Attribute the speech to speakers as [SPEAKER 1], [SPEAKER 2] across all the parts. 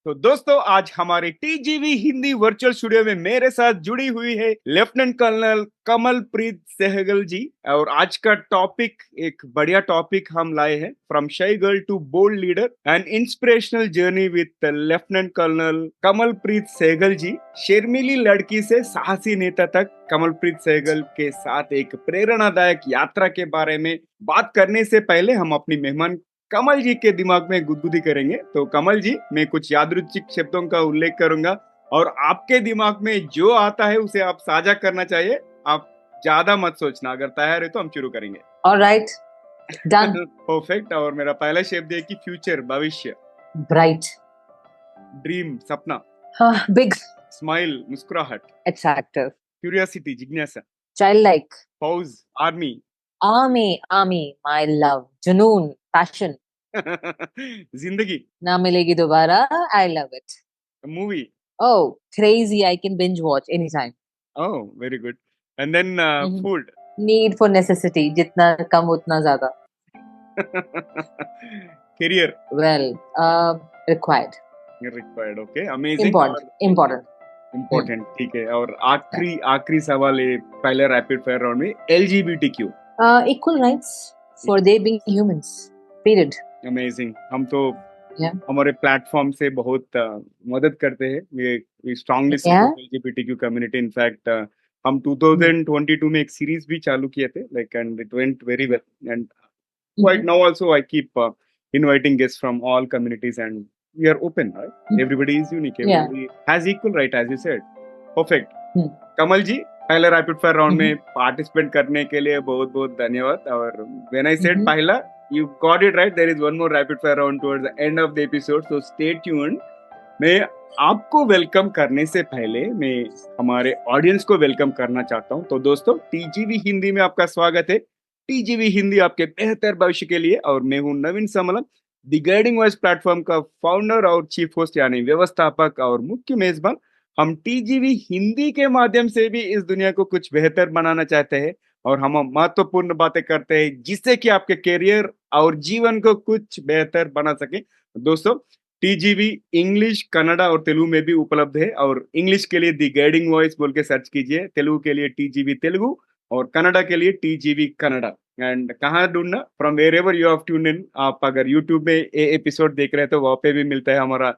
[SPEAKER 1] तो दोस्तों आज हमारे टीजीवी हिंदी वर्चुअल स्टूडियो में मेरे साथ जुड़ी हुई है लेफ्टिनेंट कर्नल कमलप्रीत सहगल जी। और आज का टॉपिक एक बढ़िया टॉपिक हम लाए हैं, from shy girl to bold leader and inspirational journey with lieutenant colonel Kamalpreet Sehgal ji. शर्मीली लड़की से साहसी नेता तक कमलप्रीत सहगल के साथ एक प्रेरणादायक यात्रा के बारे में बात करने से पहले हम अपनी मेहमान कमल जी के दिमाग में गुदगुदी करेंगे। तो कमल जी, मैं कुछ यादृच्छिक शब्दों का उल्लेख करूंगा और आपके दिमाग में जो आता है उसे आप साझा करना चाहिए। आप ज्यादा मत सोचना। अगर तैयार है तो हम शुरू करेंगे।
[SPEAKER 2] Alright, done.
[SPEAKER 1] परफेक्ट। और मेरा पहला शब्द है कि फ्यूचर, भविष्य।
[SPEAKER 2] ब्राइट,
[SPEAKER 1] ड्रीम, सपना।
[SPEAKER 2] बिग,
[SPEAKER 1] स्माइल, मुस्कुराहट।
[SPEAKER 2] अट्रैक्टिव,
[SPEAKER 1] क्यूरियोसिटी, जिज्ञासा।
[SPEAKER 2] चाइल्ड लाइक,
[SPEAKER 1] फौज, आर्मी।
[SPEAKER 2] आर्मी, माय लव, जुनून, पैशन,
[SPEAKER 1] जिंदगी।
[SPEAKER 2] ना मिलेगी दोबारा, I love it.
[SPEAKER 1] Movie.
[SPEAKER 2] Oh, crazy, I can binge watch any time.
[SPEAKER 1] Oh, very good. And then food.
[SPEAKER 2] Need for necessity, जितना कम उतना ज्यादा।
[SPEAKER 1] Career.
[SPEAKER 2] Well, required,
[SPEAKER 1] required. Okay, amazing. और
[SPEAKER 2] इम्पोर्टेंट,
[SPEAKER 1] इम्पोर्टेंट, ठीक है। और आखिरी आखिरी सवाल है पहले रैपिड फायर राउंड में, LGBTQ.
[SPEAKER 2] Equal rights for they being humans, period.
[SPEAKER 1] Amazing. हम तो
[SPEAKER 2] या
[SPEAKER 1] हमारे प्लेटफॉर्म से बहुत मदद करते हैं। वी स्ट्रांगली
[SPEAKER 2] या
[SPEAKER 1] सपोर्ट एलजीबीटीक्यू कम्युनिटी। इनफैक्ट हम 2022 में एक सीरीज भी चालू किए थे, like, and it went very well. And right now also I keep inviting guests from all communities, and we are open, right? Everybody is unique,
[SPEAKER 2] या
[SPEAKER 1] everybody has equal right, as you said. Perfect. Kamal ji, पहले rapid fire round में participate करने के लिए बहुत बहुत धन्यवाद। और व्हेन आई सेड पहला, you got it right. There is one more rapid fire round towards the end of the episode, so stay tuned. मैं आपको वेलकम करने से पहले मैं हमारे ऑडियंस को वेलकम करना चाहता हूं। तो दोस्तों, टीजीवी हिंदी में आपका स्वागत है। टीजीवी हिंदी आपके बेहतर भविष्य के लिए। और मैं हूं नवीन समलम, द गाइडिंग वॉइस प्लेटफॉर्म का फाउंडर और चीफ होस्ट, यानी व्यवस्थापक और मुख्य मेजबान। हम टीजीवी हिंदी के माध्यम से भी इस दुनिया को कुछ बेहतर बनाना चाहते हैं, और हम महत्वपूर्ण बातें करते हैं जिससे कि आपके करियर और जीवन को कुछ बेहतर बना सके। दोस्तों, टीजीवी इंग्लिश, कन्नड़ा और तेलुगु में भी उपलब्ध है। और इंग्लिश के लिए दी गाइडिंग वॉइस बोल के सर्च कीजिए, तेलुगु के लिए टीजीवी तेलुगु, और कन्नड़ा के लिए टीजीवी कन्नड़ा। एंड कहाँ ढूंढना? From wherever you have tuned in. आप अगर यूट्यूब में ये एपिसोड देख रहे हैं तो वहाँ पे भी मिलता है हमारा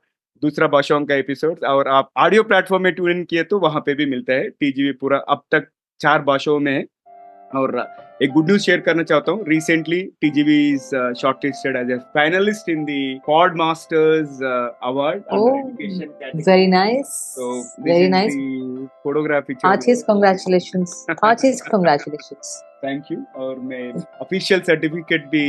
[SPEAKER 1] दूसरा भाषाओं का एपिसोड। और आप ऑडियो प्लेटफॉर्म में ट्यून इन किए तो वहाँ पे भी मिलता है। टीजीवी पूरा अब तक 4 भाषाओं में है। और एक गुड न्यूज शेयर करना चाहता हूँ। Recently TGV is shortlisted as a finalist in the pod masters award under education category.
[SPEAKER 2] Very nice,
[SPEAKER 1] So this
[SPEAKER 2] very
[SPEAKER 1] is
[SPEAKER 2] nice.
[SPEAKER 1] the photography
[SPEAKER 2] Heartiest congratulations, heartiest congratulations.
[SPEAKER 1] Thank you. और मैं official certificate भी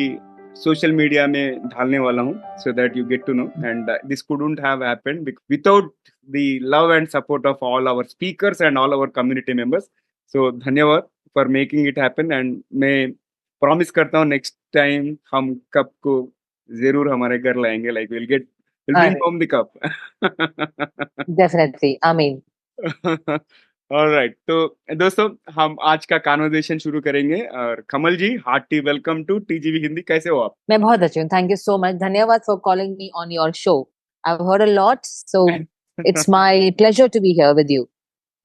[SPEAKER 1] social media में डालने वाला हूँ, so that you get to know. And this couldn't have happened without the love and support of all our speakers and all our community members. सो धन्यवाद for making it happen. And मैं promise करता हूँ next time हम cup को जरूर हमारे घर लाएंगे, like will bring home the cup.
[SPEAKER 2] Definitely, I mean,
[SPEAKER 1] alright. तो दोस्तों, हम आज का कन्वर्सेशन शुरू करेंगे। और Kamal ji, hearty welcome to TGV Hindi. कैसे हो आप?
[SPEAKER 2] मैं बहुत अच्छी हूँ, थैंक यू सो मच, धन्यवाद for calling me on your show. I've heard a lot, so it's my pleasure to be here with you.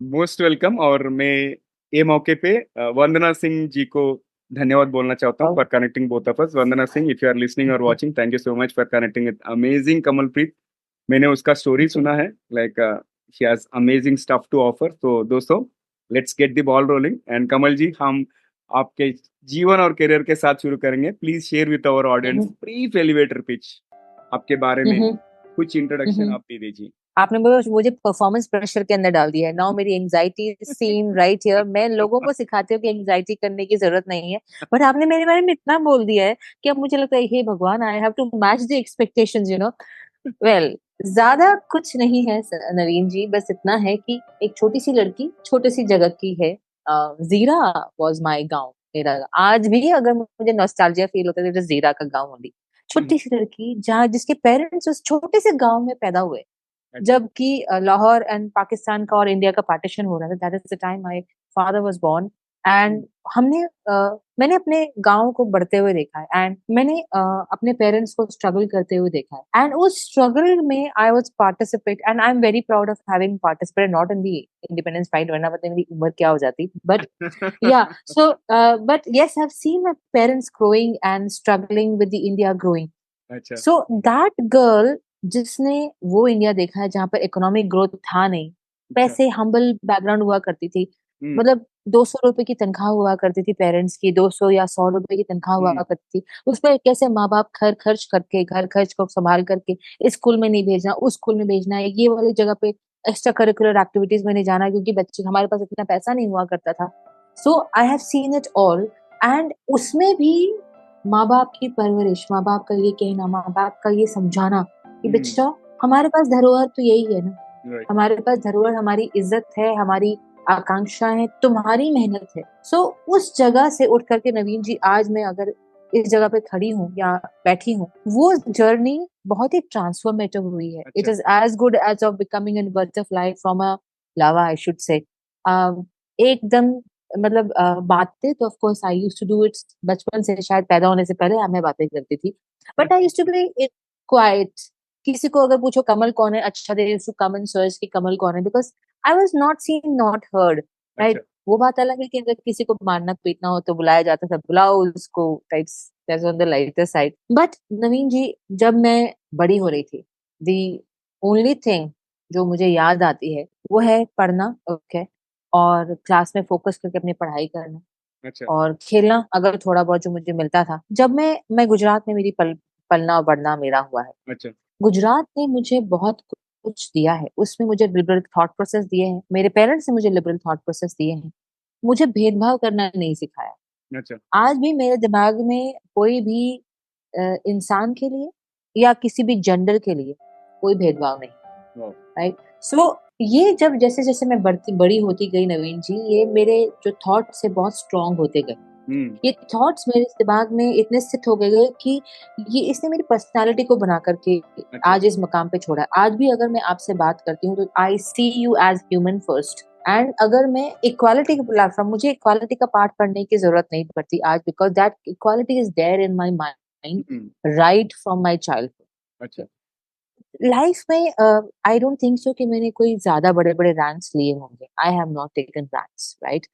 [SPEAKER 1] Most welcome. और मैं ये मौके पे वंदना सिंह जी को धन्यवाद बोलना चाहता हूँ for connecting both of us. Vandana Singh, if you are listening और watching, thank you so much for connecting with amazing Kamalpreet. मैंने उसका स्टोरी सुना है, like she has amazing stuff to offer. तो दोस्तों, let's get the ball rolling. And Kamal ji, हम आपके जीवन और करियर के साथ शुरू करेंगे। Please share with our audience brief elevator pitch आपके बारे में। कुछ इंट्रोडक्शन आप दे दीजिए।
[SPEAKER 2] आपने मुझे परफॉर्मेंस प्रेशर के अंदर डाल दिया है। नाउ मेरी एंजाइटी सीन राइट हियर। मैं लोगों को सिखाती हूँ कि एंजाइटी करने की जरूरत नहीं है, बट आपने मेरे बारे में इतना बोल दिया है कि अब मुझे लगता है हे भगवान, I have to match the expectations, you know. Well, ज्यादा कुछ नहीं है नवीन जी, बस इतना है कि एक छोटी सी लड़की छोटी सी जगह की है। जीरा वाज माय गांव। मेरा आज भी अगर मुझे नॉस्टैल्जिया फील होता है तो जीरा का गांव होगी। छोटी सी लड़की जहाँ जिसके पेरेंट्स उस छोटे से गांव में पैदा हुए, जबकि लाहौर एंड पाकिस्तान का और इंडिया का पार्टीशन हो रहा था। That is the time my father was born, and हमने मैंने अपने गांव को बढ़ते हुए देखा है एंड मैंने अपने पेरेंट्स को स्ट्रगल करते हुए देखा है एंड उस स्ट्रगल में I was participate and I am very proud of having participated not in the independence fight, वरना पता नहीं मेरी उम्र क्या हो जाती, but yeah so but yes, I've seen my parents growing and struggling with the India growing.
[SPEAKER 1] अच्छा.
[SPEAKER 2] So that girl जिसने वो इंडिया देखा है जहाँ पर इकोनॉमिक ग्रोथ था नहीं, पैसे हम्बल बैकग्राउंड हुआ करती थी, मतलब 200 रुपए की तनख्वाह हुआ करती थी पेरेंट्स की, 200 या 100 रुपए की तनख्वाह हुआ करती थी, उस पर कैसे माँ बाप खर्च करके घर खर्च को संभाल करके इस स्कूल में नहीं भेजना, उस स्कूल में भेजना है, ये वाली जगह पे एक्स्ट्रा करिकुलर एक्टिविटीज में नहीं जाना क्योंकि बच्चे, हमारे पास इतना पैसा नहीं हुआ करता था. So I have seen it all and उसमें भी माँ बाप की परवरिश, माँ बाप का ये कहना, माँ बाप का ये समझाना कि बच्चा हमारे पास धरोहर तो यही है ना, हमारे पास धरोहर हमारी इज्जत है, हमारी आकांक्षा है, तुम्हारी मेहनत है. सो उस जगह से उठ करके नवीन जी आज मैं अगर इस जगह पे खड़ी हूँ या बैठी हूँ, वो जर्नी बहुत ही ट्रांसफॉर्मेटिव हुई है. It is as good as of becoming an butterfly from a larva, I should say. एकदम मतलब बातें तो of course I used to do it बचपन से, शायद पैदा होने से पहले मैं बातें करती थी, but I used to be it quite. किसी को अगर पूछो कमल कौन है, अच्छा they used to come and search कि कमल कौन है, because I was not seen, not heard, right. वो बात अलग है कि अगर किसी को मारना पीटना हो तो बुलाया जाता था, बुलाओ उसको, types, that's on the lighter side. But Naveen ji, जब मैं बड़ी हो रही थी, द ओनली थिंग जो मुझे याद आती है वो है पढ़ना, ओके, और क्लास में फोकस करके अपनी पढ़ाई करना.
[SPEAKER 1] अच्छा.
[SPEAKER 2] और खेलना अगर थोड़ा बहुत जो मुझे मिलता था. जब मैं गुजरात में, मेरी पलना और बढ़ना मेरा हुआ है.
[SPEAKER 1] अच्छा.
[SPEAKER 2] गुजरात ने मुझे बहुत कुछ दिया है, उसमें मुझे लिबरल थॉट प्रोसेस दिए हैं, मेरे पेरेंट्स ने मुझे लिबरल थॉट प्रोसेस दिए हैं, मुझे भेदभाव करना नहीं सिखाया.
[SPEAKER 1] अच्छा.
[SPEAKER 2] आज भी मेरे दिमाग में कोई भी इंसान के लिए या किसी भी जेंडर के लिए कोई भेदभाव नहीं, राइट. सो ये जब जैसे जैसे मैं बड़ी होती गई नवीन जी, ये मेरे जो थॉट्स है बहुत स्ट्रांग होते गए. ये थॉट्स मेरे दिमाग में इतने स्थित हो गए कि ये इसने मेरी पर्सनालिटी को बना करके आज इस मकाम पे छोड़ा. आज भी अगर मैं आपसे बात करती हूँ तो I see you as human first. And अगर मैं इक्वालिटी के प्लेटफॉर्म, मुझे इक्वालिटी का पार्ट पढ़ने की जरूरत नहीं पड़ती आज, because that equality is there in my mind right from my childhood.
[SPEAKER 1] अच्छा.
[SPEAKER 2] लाइफ में आई डोंट थिंक सो कि मैंने कोई ज्यादा बड़े बड़े रैंक्स लिए होंगे. I have not taken ranks, right.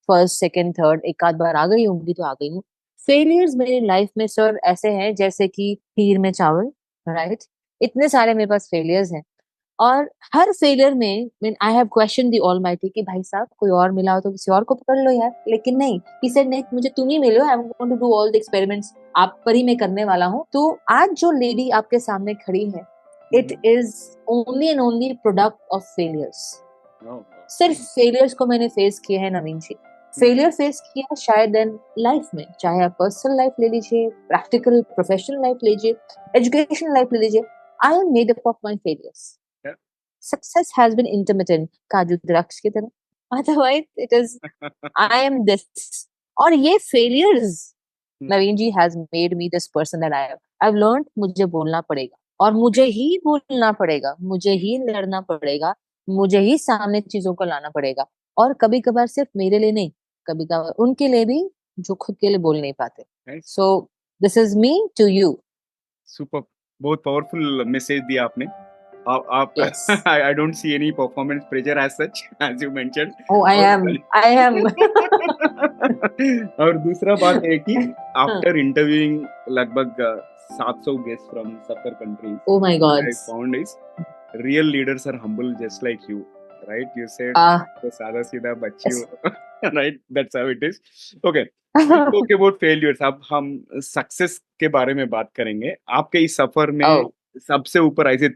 [SPEAKER 2] First second third एक आध बार आ गई होंगी तो आ गई हूँ. फेलियर्स मेरी लाइफ में सर ऐसे हैं जैसे कि खीर में चावल, राइट. इतने सारे मेरे पास फेलियर्स हैं और हर फेलियर में I have question the almighty कि भाई साहब कोई और मिला हो तो किसी और को पकड़ लो यार, लेकिन नहीं, ही सेड नहीं, मुझे तुम ही मिलो, I am going to do all the experiments, आप पर ही मैं करने वाला हूँ. तो आज जो लेडी आपके सामने खड़ी है, it is only and only product of failures. सिर्फ फेलियर्स को मैंने फेस किए हैं नवीन जी. फेलियर फेस किया शायद इन लाइफ में, चाहे आप पर्सनल लाइफ ले लीजिए, प्रैक्टिकल प्रोफेशनल लाइफ लीजिए, एजुकेशनल लाइफ ले लीजिए, I am made up of my failures. Success has been intermittent, काजू द्राक्ष की तरह. Otherwise, it is I am this. और ये failures, Naveen ji, has made me this person that I am. I've learned मुझे बोलना पड़ेगा और मुझे ही बोलना पड़ेगा, मुझे ही लड़ना पड़ेगा, मुझे ही सामने चीजों को लाना पड़ेगा. और कभी कभार सिर्फ मेरे लिए नहीं, कभी कभार उनके लिए भी जो खुद के लिए बोल नहीं पाते. So this is me to you.
[SPEAKER 1] Super. बहुत पावरफुल मैसेज दिया आपने. आप
[SPEAKER 2] Yes.
[SPEAKER 1] I don't see any performance pressure as such as you mentioned.
[SPEAKER 2] Oh, I am.
[SPEAKER 1] और दूसरा बात है कि आफ्टर इंटरव्यूइंग लगभग 700 guest from suffer countries,
[SPEAKER 2] oh my god,
[SPEAKER 1] I found is real leaders are humble just like you, right? You said तो सादा सीधा बच्ची हो, right? That's how it is. Okay. Spoke about failures. अब हम success के बारे में बात करेंगे. आपके इस सफर में सबसे ऊपर ऐसे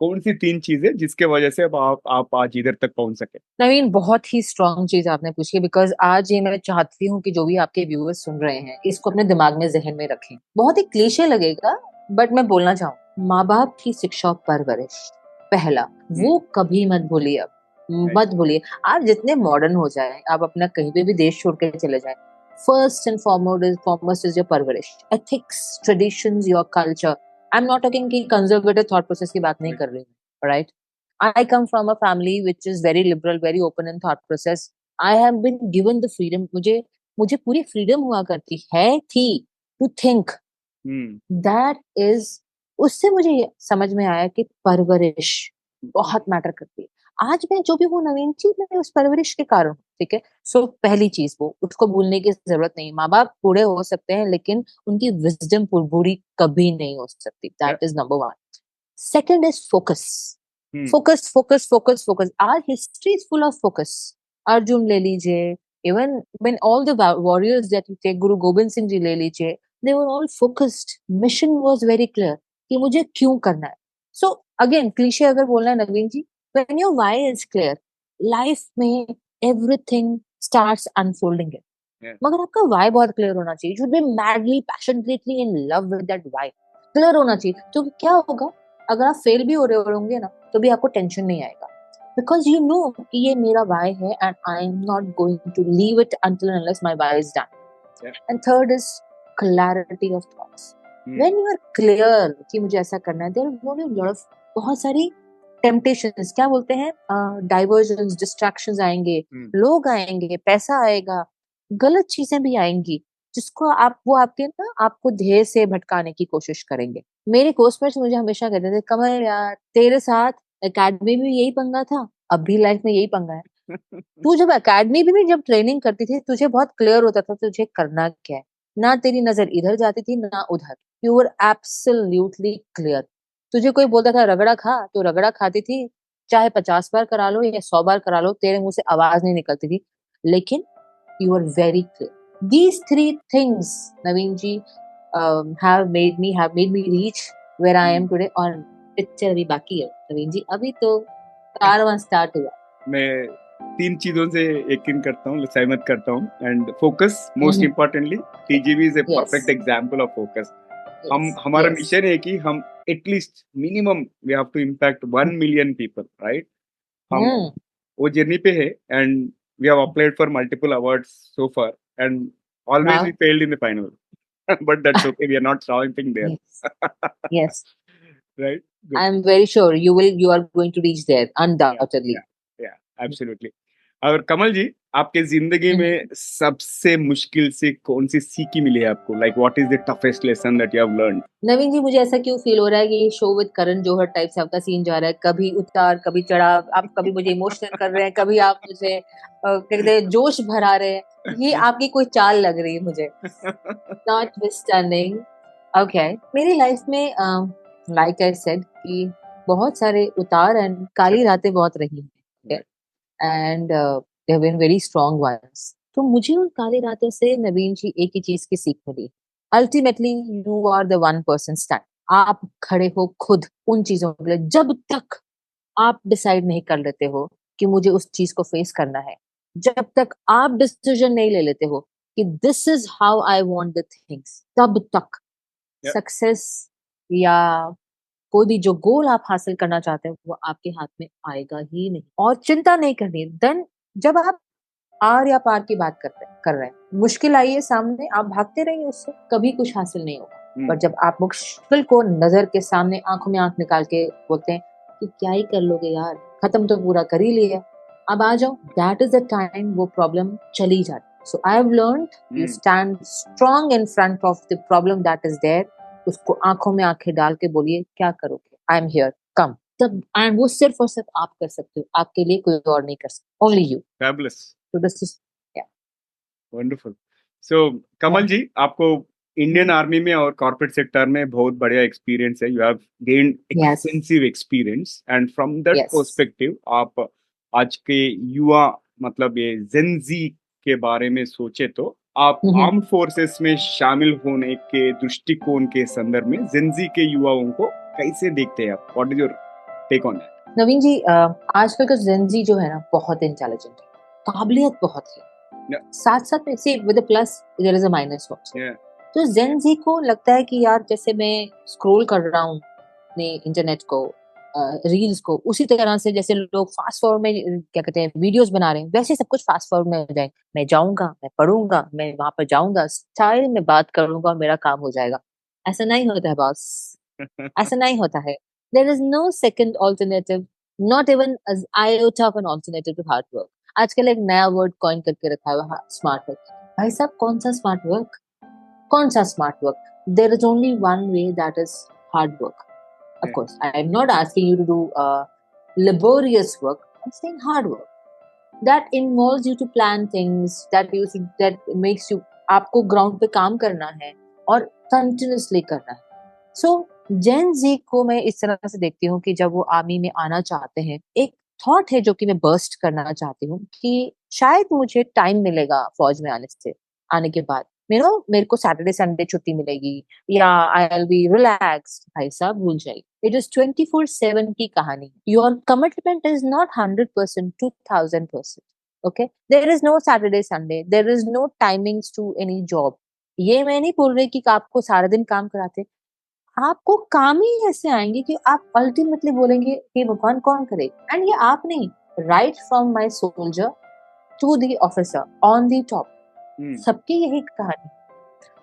[SPEAKER 1] कौन सी 3 चीजें जिसके वजह से अब आप आज इधर तक पहुंच सके?
[SPEAKER 2] नवीन, बहुत ही स्ट्रांग चीज आपने पूछी, बिकॉज आज ये मैं चाहती हूँ कि जो भी आपके व्यूअर्स सुन रहे हैं इसको अपने दिमाग में, जहन में रखें. बहुत ही क्लीशे लगेगा बट मैं बोलना चाहूँ, माँ बाप की शिक्षा और परवरिश पहला, वो कभी मत भूलिए. अब मत भूलिए. आप जितने मॉडर्न हो जाए, आप अपना कहीं पे भी देश छोड़ के चले जाए, first and foremost is your परवरिश, ethics, traditions, your culture. I am not talking कि कंजर्वेटिव थॉट प्रोसेस की बात नहीं कर रही हूँ, right. I come from a family which is very liberal, very open in thought process. I have been given the freedom, मुझे मुझे पूरी फ्रीडम हुआ करती है थी टू थिंक, दैट इज, उससे मुझे ये समझ में आया कि परवरिश बहुत मैटर करती है। आज मैं जो भी हूँ नवीन जी, मैं उस परवरिश के कारण हूँ, ठीक है। सो पहली चीज वो, उसको भूलने की जरूरत नहीं। माँ बाप बूढ़े हो सकते हैं लेकिन उनकी विजडम बुरी कभी नहीं हो सकती, that is number one. Second is focus, focus focus focus focus. Our history is full of focus. Arjun ले लीजिए, even when all the warriors that you take, Guru Gobind Singh ji ले लीजिए, they were all focused, mission was very clear कि मुझे क्यों करना है। So again cliché अगर बोलना है Naveen ji, when your why is clear, life में एवरीथिंग स्टार्ट्स अनफोल्डिंग इट। मगर आपका व्हाई बहुत क्लियर होना चाहिए, you should be madly passionately in love with that why, clear होना चाहिए। तो क्या होगा, अगर आप फेल भी हो रहे होंगे ना, तो भी आपको टेंशन नहीं आएगा, बिकॉज यू नो कि ये मेरा व्हाई है and I am not going to leave it until unless my why is done. And third is clarity of thoughts. When you are clear कि मुझे ऐसा करना है, there going to be lot of, बहुत सारी temptations, क्या बोलते हैं, डाइवर्जन्स, डिस्ट्रैक्शंस आएंगे, लोग आएंगे, पैसा आएगा, गलत चीजें भी आएंगी, जिसको आप, वो आपके ना, आपको ध्येय से भटकाने की कोशिश करेंगे। मेरे कोर्समेट्स मुझे हमेशा कहते थे, कमल यार तेरे साथ एकेडमी में यही पंगा था, अब भी लाइफ में यही पंगा है। तू जब एकेडमी में भी जब ट्रेनिंग करती थी, तुझे बहुत क्लियर होता था तुझे करना क्या है, ना तेरी नजर इधर जाती थी ना उधर, यू वर एब्सोल्युटली क्लियर। तुझे कोई बोलता था रगड़ा खा, तो रगड़ा खाती थी, चाहे 50 बार करा लो या 100 बार करा लो, तेरे मुंह से आवाज नहीं निकलती थी, लेकिन you are very clear. These three things, Naveen ji, have made me reach where I am today. और पिक्चर अभी बाकी है नवीन जी, अभी तो कारवां स्टार्ट हुआ।
[SPEAKER 1] मैं 3 चीजों से यकीन करता हूँ, सहमत करता हूँ। And focus most importantly, TGV is a perfect example of focus. हम, हमारा मिशन है कि हम at least minimum we have to impact 1 million people, right. हम वो जर्नी पे है and we have applied for multiple awards so far and always we failed in the final. But that's okay, we are not stopping there.
[SPEAKER 2] Yes.
[SPEAKER 1] Right. Good.
[SPEAKER 2] I'm very sure you are going to reach there undoubtedly.
[SPEAKER 1] Yeah, absolutely. और कमल जी, आपके जिंदगी में सबसे मुश्किल से कौन सी सीखी मिली है आपको? Like what is the toughest lesson that you have learned?
[SPEAKER 2] Naveen ji, मुझे ऐसा क्यों फील हो रहा है कि ये show with Karan Johar type से आपका सीन जा रहा है, कभी उतार कभी चढ़ाव, आप कभी मुझे इमोशनल कर रहे हैं, कभी आप मुझे कहते हैं जोश भरा रहे हैं, ये आपकी कोई चाल लग रही है मुझे। नॉटविथस्टैंडिंग, ओके, मेरी लाइफ में लाइक आई सेड कि बहुत सारे उतार एंड काली रातें बहुत रही हैं, and they have been very strong ones. तो मुझे उन काली रातों से नवीन जी एक ही चीज की सीख मिली, ultimately you are the one person stand. आप खड़े हो खुद उन चीजों के लिए, जब तक आप डिसाइड नहीं कर लेते हो कि मुझे उस चीज को फेस करना है, जब तक आप डिसीजन नहीं ले लेते हो कि this is how I want the things, तब तक सक्सेस या कोई भी जो गोल आप हासिल करना चाहते हैं वो आपके हाथ में आएगा ही नहीं। और चिंता नहीं करनी, देन जब आप आर या पार की बात कर रहे हैं, मुश्किल आई है सामने, आप भागते रहिए उससे, कभी कुछ हासिल नहीं होगा। पर जब आप मुश्किल को नजर के सामने आंखों में आंख निकाल के बोलते हैं कि क्या ही कर लोगे यार, खत्म तो पूरा कर ही लिया, अब आ जाओ, दैट इज द टाइम वो प्रॉब्लम चली जाती। So I have learned, you stand strong in front of the problem that is there, उसको आंखों में आंखें डाल के बोलिए क्या करोगे, आई एम हियर, कम। तब एंड वो सिर्फ और सिर्फ आप कर सकते हो, आपके लिए कोई और नहीं कर सकता, only you.
[SPEAKER 1] Fabulous.
[SPEAKER 2] So this is, yeah.
[SPEAKER 1] Wonderful. So कमल जी, आपको इंडियन आर्मी में और कॉर्पोरेट सेक्टर में बहुत बढ़िया एक्सपीरियंस है, you have gained extensive experience and from that perspective आप आज के युवा, मतलब ये जेनजी के बारे में सोचे तो आप आर्म फोर्सेस में शामिल होने के दृष्टिकोण के संदर्भ में जेनजी के युवाओं को कैसे देखते हैं आप? What is your take on that?
[SPEAKER 2] Naveen ji, आजकल का जेनजी जो है ना, बहुत इंटेलिजेंट है, काबिलियत बहुत है, साथ साथ में see with a plus there is a minus also. तो जेनजी को लगता है कि यार जैसे मैं स्क्रॉल कर रहा हूँ अपने इंटरनेट को, रील्स को, उसी तरह से जैसे लोग फास्ट फॉरवर्ड में क्या कहते हैं वीडियोस बना रहे हैं, वैसे सब कुछ फास्ट फॉरवर्ड में हो जाए, मैं जाऊंगा, मैं पढ़ूंगा, मैं वहां पर जाऊंगा, स्टाइल में बात करूंगा, मेरा काम हो जाएगा। ऐसा नहीं होता है बॉस, ऐसा नहीं होता है। There is no second alternative, not even an iota of an alternative to hard work. आजकल एक नया वर्ड कॉइन करके रखा है, स्मार्ट वर्क। भाई साहब, कौन सा स्मार्ट वर्क? कौन सा smart work? There is only one way, that is hard work. Of course, I am not asking you to do laborious work. I'm saying hard work. That involves you to plan things. That makes you, आपको ground पे काम करना है और continuously करना है. सो जेन जी को मैं इस तरह से देखती हूँ कि जब वो आर्मी में आना चाहते हैं, एक थॉट है जो कि मैं बर्स्ट करना चाहती हूँ कि शायद मुझे टाइम मिलेगा फौज में आने के बाद, मेरे को सैटरडे संडे छुट्टी मिलेगी या आई विल बी रिलैक्स. भाई साहब, भूल जाइए. इट इज 24/7 की कहानी. Your commitment is not 100%, 2000%. Okay, there is no Saturday Sunday, there is no timings to any job. ये मैं नहीं बोल रही कि आपको सारा दिन काम कराते. आपको काम ही ऐसे आएंगे कि आप अल्टीमेटली बोलेंगे कि भगवान कौन करे. एंड ये आप नहीं, right from my soldier to the officer on the top, सबकी यही कहानी.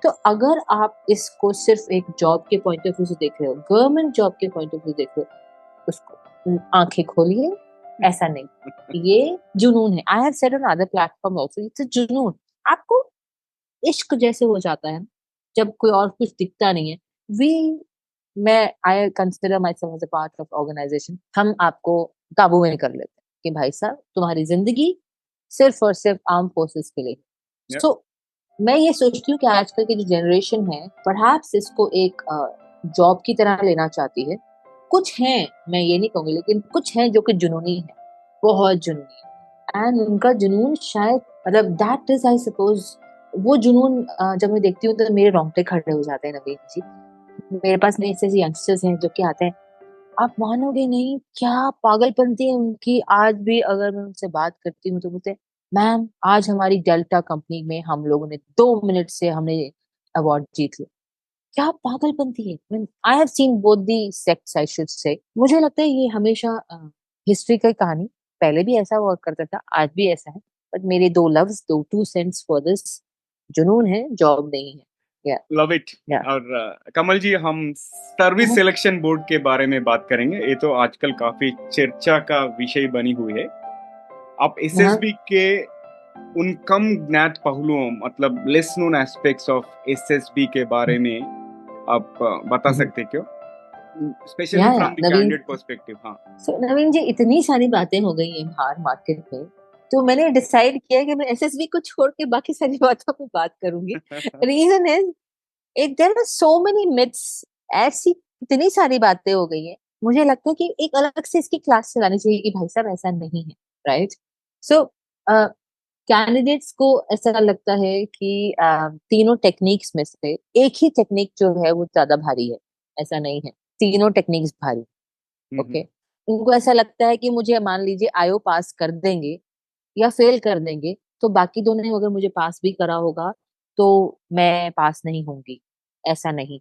[SPEAKER 2] तो अगर आप इसको सिर्फ एक जॉब के पॉइंट ऑफ व्यू से देख रहे हो, गवर्नमेंट जॉब के पॉइंट ऑफ व्यू देख रहे हो, उसको आंखें खोलिए. ऐसा नहीं, ये जुनून है. I have said on other platform also, it's a जुनून. आपको इश्क जैसे हो जाता है जब कोई और कुछ दिखता नहीं है. वी मैं I consider myself as a part of organisation. हम आपको काबू में कर लेते हैं कि भाई साहब, तुम्हारी जिंदगी सिर्फ और सिर्फ आर्म फोर्सेस के लिए. सो मैं ये सोचती हूँ कि आजकल की जो जनरेशन है, परहैप्स इसको एक जॉब की तरह लेना चाहती है. कुछ हैं, मैं ये नहीं कहूंगी, लेकिन कुछ हैं जो कि जुनूनी है, बहुत जुनूनी है. एंड उनका जुनून शायद, मतलब दैट इज, आई सपोज, वो जुनून जब मैं देखती हूँ तो मेरे रोंगटे खड़े हो जाते हैं. नवीन जी, मेरे पास नए ऐसे यंगस्टर्स हैं जो कि आते हैं, आप मानोगे नहीं क्या पागलपंती है उनकी. आज भी अगर मैं उनसे बात करती हूँ तो बोलते हैं, मैम आज हमारी डेल्टा कंपनी में हम लोगों ने 2 मिनट से हमने अवार्ड जीत लिया. क्या पागलपंती है. आई have seen both the sects, I should से. मुझे लगता है ये हमेशा हिस्ट्री की कहानी, पहले भी ऐसा हुआ करता था, आज भी ऐसा है. बट मेरे दो लव्स, दो टू सेंट्स फॉर दिस, जुनून है, जॉब नहीं है.
[SPEAKER 1] Love it. और कमल जी, हम सर्विस सिलेक्शन बोर्ड के बारे में बात करेंगे. ये तो आजकल काफी चर्चा का विषय बनी हुई है. आप एसएसबी के उन कम ज्ञात पहलुओं, मतलब less known aspects of SSB के बारे में आप बता सकते क्यों, specially from the candidate perspective? हाँ.
[SPEAKER 2] सो नवीन जी, इतनी सारी बातें हो गई हैं बाहर मार्केट में, तो मैंने डिसाइड किया कि मैं एसएसबी को छोड़ के बाकी सारी बातों पे बात करूंगी. Reason is, there are so many myths. ऐसी इतनी सारी बातें हो गई हैं, मुझे लगता है कि एक अलग से इसकी क्लास चलानी चाहिए कि भाई साहब ऐसा नहीं है. राइट. सो कैंडिडेट्स को ऐसा लगता है कि तीनों टेक्निक्स में से एक ही टेक्निक जो है वो ज्यादा भारी है. ऐसा नहीं है, तीनों टेक्निक्स भारी. ओके. उनको ऐसा लगता है कि मुझे मान लीजिए आईओ पास कर देंगे या फेल कर देंगे, तो बाकी दोनों ने अगर मुझे पास भी करा होगा तो मैं पास नहीं होंगी. ऐसा नहीं.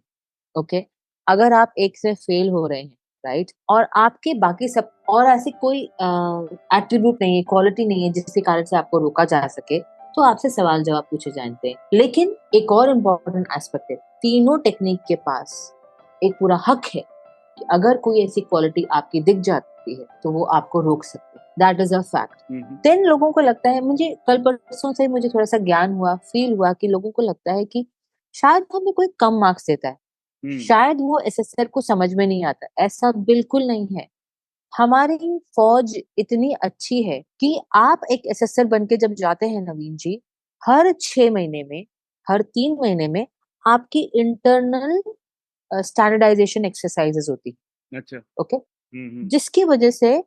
[SPEAKER 2] ओके. अगर आप एक से फेल हो रहे हैं, राइट, और आपके बाकी सब और ऐसी कोई एट्रीब्यूट नहीं है, क्वालिटी नहीं है जिसके कारण से आपको रोका जा सके, तो आपसे सवाल जवाब पूछे जाते हैं. लेकिन एक और इम्पोर्टेंट एस्पेक्ट है, तीनों टेक्निक के पास एक पूरा हक है कि अगर कोई ऐसी क्वालिटी आपकी दिख जाती है तो वो आपको रोक सकते हैं. That is a fact. Then लोगों को लगता है, मुझे कल परसों से मुझे थोड़ा सा ज्ञान हुआ, फील हुआ कि लोगों को लगता है कि शायद हमें कोई कम मार्क्स देता है, शायद वो एसएसआर को समझ में नहीं आता. ऐसा बिल्कुल नहीं है. हमारी फौज इतनी अच्छी है कि आप एक एसएसआर बन के जब जाते हैं नवीन जी, हर 6 महीने में, हर 3 महीने में आपकी इंटरनल स्टैंडर्डाइजेशन एक्सरसाइजेस होती. अच्छा. ओके. जिसकी वजह से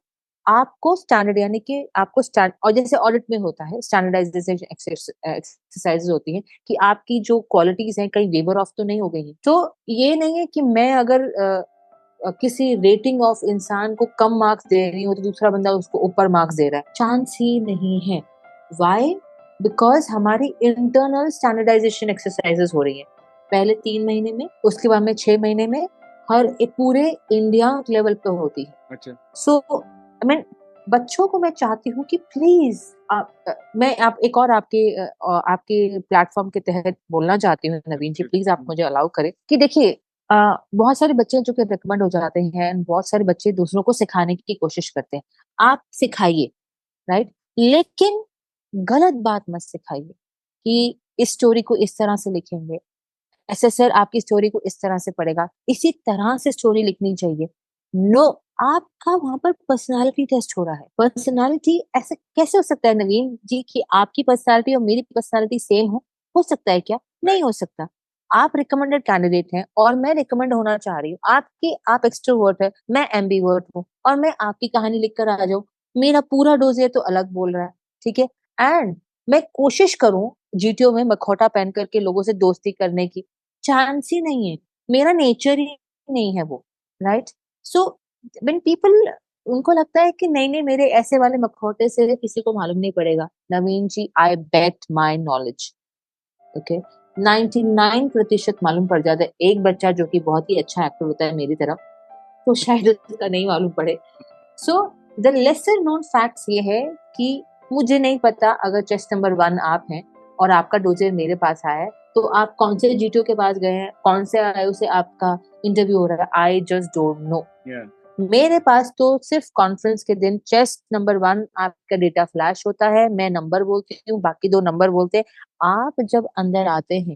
[SPEAKER 2] आपको स्टैंडर्ड, यानी कि आपको स्टैंड, और जैसे ऑडिट में होता है स्टैंडर्डाइजेशन एक्सरसाइजेस होती हैं कि आपकी जो क्वालिटीज हैं कहीं वेवर ऑफ तो नहीं हो गई हैं. तो ये नहीं है कि मैं अगर किसी रेटिंग ऑफ इंसान को कम मार्क्स दे रही हूँ तो दूसरा बंदा उसको ऊपर मार्क्स दे रहा है. चांस ही नहीं है. वाई? बिकॉज हमारी इंटरनल स्टैंडर्डाइजेशन एक्सरसाइजेस हो रही है, पहले 3 महीने में, उसके बाद में 6 महीने में, हर एक पूरे इंडिया लेवल पे होती है. अच्छा. सो आई मीन, बच्चों को मैं चाहती हूँ कि प्लीज मैं आप एक और आपके प्लेटफॉर्म के तहत बोलना चाहती हूँ नवीन जी, प्लीज आप मुझे अलाउ करें कि देखिए, बहुत सारे बच्चे जो कि रिकमेंड हो जाते हैं, बहुत सारे बच्चे दूसरों को सिखाने की कोशिश करते हैं. आप सिखाइए, राइट, लेकिन गलत बात मत सिखाइए कि इस स्टोरी को इस तरह से लिखेंगे, ऐसे सर आपकी स्टोरी को इस तरह से पढ़ेगा, इसी तरह से स्टोरी लिखनी चाहिए। नो, आपका वहां पर पर्सनालिटी टेस्ट हो रहा है। पर्सनालिटी ऐसे कैसे हो सकता है नवीन जी कि आपकी पर्सनालिटी और मेरी पर्सनालिटी सेम हो सकता है क्या? नहीं हो सकता। आप रिकमेंडेड कैंडिडेट हैं और मैं रिकमेंड होना चाह रही हूँ। आप एक्सट्रोवर्ट है, मैं एम्बीवर्ट हूँ, और मैं आपकी कहानी लिख कर आ जाऊं, मेरा पूरा डोजियर तो अलग बोल रहा है, ठीक है। एंड मैं कोशिश करूं जीटीओ में मखौटा पहन करके लोगों से दोस्ती करने की, चांस ही नहीं है। मेरा नेचर ही नहीं है वो, राइट। सो व्हेन पीपल, उनको लगता है कि नहीं नहीं मेरे ऐसे वाले मखौटे से किसी को मालूम नहीं पड़ेगा। नवीन जी, आई बेट माई नॉलेज, ओके, 99% मालूम पड़ जाता है। एक बच्चा जो कि बहुत ही अच्छा एक्टर होता है मेरी तरफ, तो शायद उसका नहीं मालूम पड़े। So the lesser known facts ये है कि मुझे नहीं पता अगर चेस्ट नंबर 1 आप हैं और आपका डोजियर मेरे पास आया है, तो आप कौन से जीटीओ के पास गए हैं, कौन से आयु से आपका इंटरव्यू हो रहा है, आई जस्ट डोंट नो। मेरे पास तो सिर्फ कॉन्फ्रेंस के दिन चेस्ट नंबर 1 आपका डेटा फ्लैश होता है, मैं नंबर बोलती हूँ, बाकी 2 नंबर बोलते हैं। आप जब अंदर आते हैं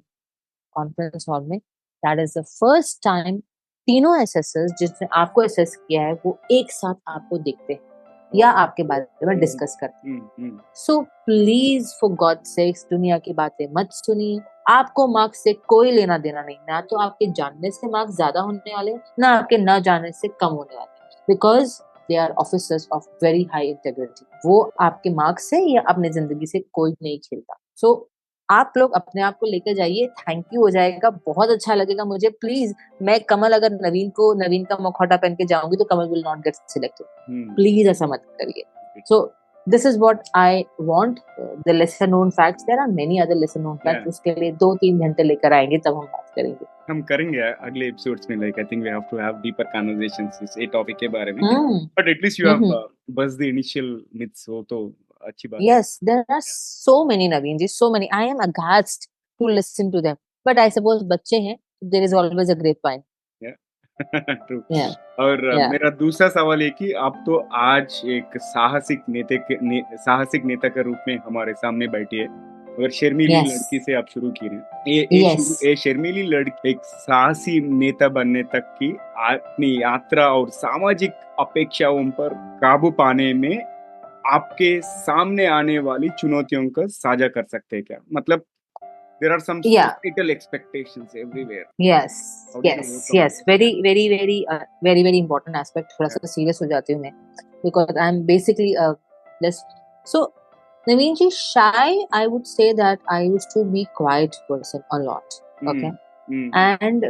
[SPEAKER 2] कॉन्फ्रेंस हॉल में, that is the first time तीनों एसएसएस जिसने आपको एसेस किया है वो एक साथ आपको देखते हैं या आपके बारे में डिस्कस करते हैं। So please for God sex दुनिया की बातें मत सुनिए। आपको मार्क्स से कोई लेना देना नहीं, ना तो आपके जानने से मार्क्स ज्यादा होने वाले, ना आपके न जानने से कम होने वाले, because they are officers of very high integrity. वो आपके मार्क्स से या अपने जिंदगी से कोई नहीं खेलता। सो आप लोग अपने आप को लेकर जाइए, थैंक यू हो जाएगा, बहुत अच्छा लगेगा मुझे। प्लीज, मैं कमल अगर नवीन का मुखौटा पहन के जाऊंगी तो Kamal will not get selected. Please ऐसा मत करिए। So this is what I want. The lesser known facts, there are many other lesser known facts, उसके लिए 2-3 घंटे लेकर आएंगे तब हम बात करेंगे।
[SPEAKER 1] हम करेंगे अगले एपिसोड्स में। Like I think we have to have deeper conversations इस ए टॉपिक के बारे में, but at least you have bust the initial myths, हो तो अच्छी बात है।
[SPEAKER 2] Yes, there are so many Naveen ji, so many. I am aghast to listen to them. But I suppose बच्चे हैं, there is always a grapevine.
[SPEAKER 1] True.
[SPEAKER 2] Yeah.
[SPEAKER 1] और
[SPEAKER 2] Yeah.
[SPEAKER 1] मेरा दूसरा सवाल ये कि आप तो आज एक साहसिक नेता के रूप में हमारे सामने बैठी है। अगर शर्मीली
[SPEAKER 2] Yes.
[SPEAKER 1] लड़की से आप शुरू की रहे हैं,
[SPEAKER 2] Yes.
[SPEAKER 1] ये शर्मीली लड़की एक साहसी नेता बनने तक की अपनी यात्रा और सामाजिक अपेक्षाओं पर काबू पाने में आपके सामने आने वाली चुनौतियों का साझा कर सकते हैं क्या? मतलब there are some
[SPEAKER 2] Yeah.
[SPEAKER 1] societal expectations everywhere.
[SPEAKER 2] Yes.
[SPEAKER 1] How do you
[SPEAKER 2] Yes.
[SPEAKER 1] overcome
[SPEAKER 2] Yes.
[SPEAKER 1] that?
[SPEAKER 2] Very important aspect. थोड़ा सा सीरियस हो जाती हूँ मैं, because I'm basically a less. So Naveen ji, shy, I would say that I used to be quiet person a lot. Okay. And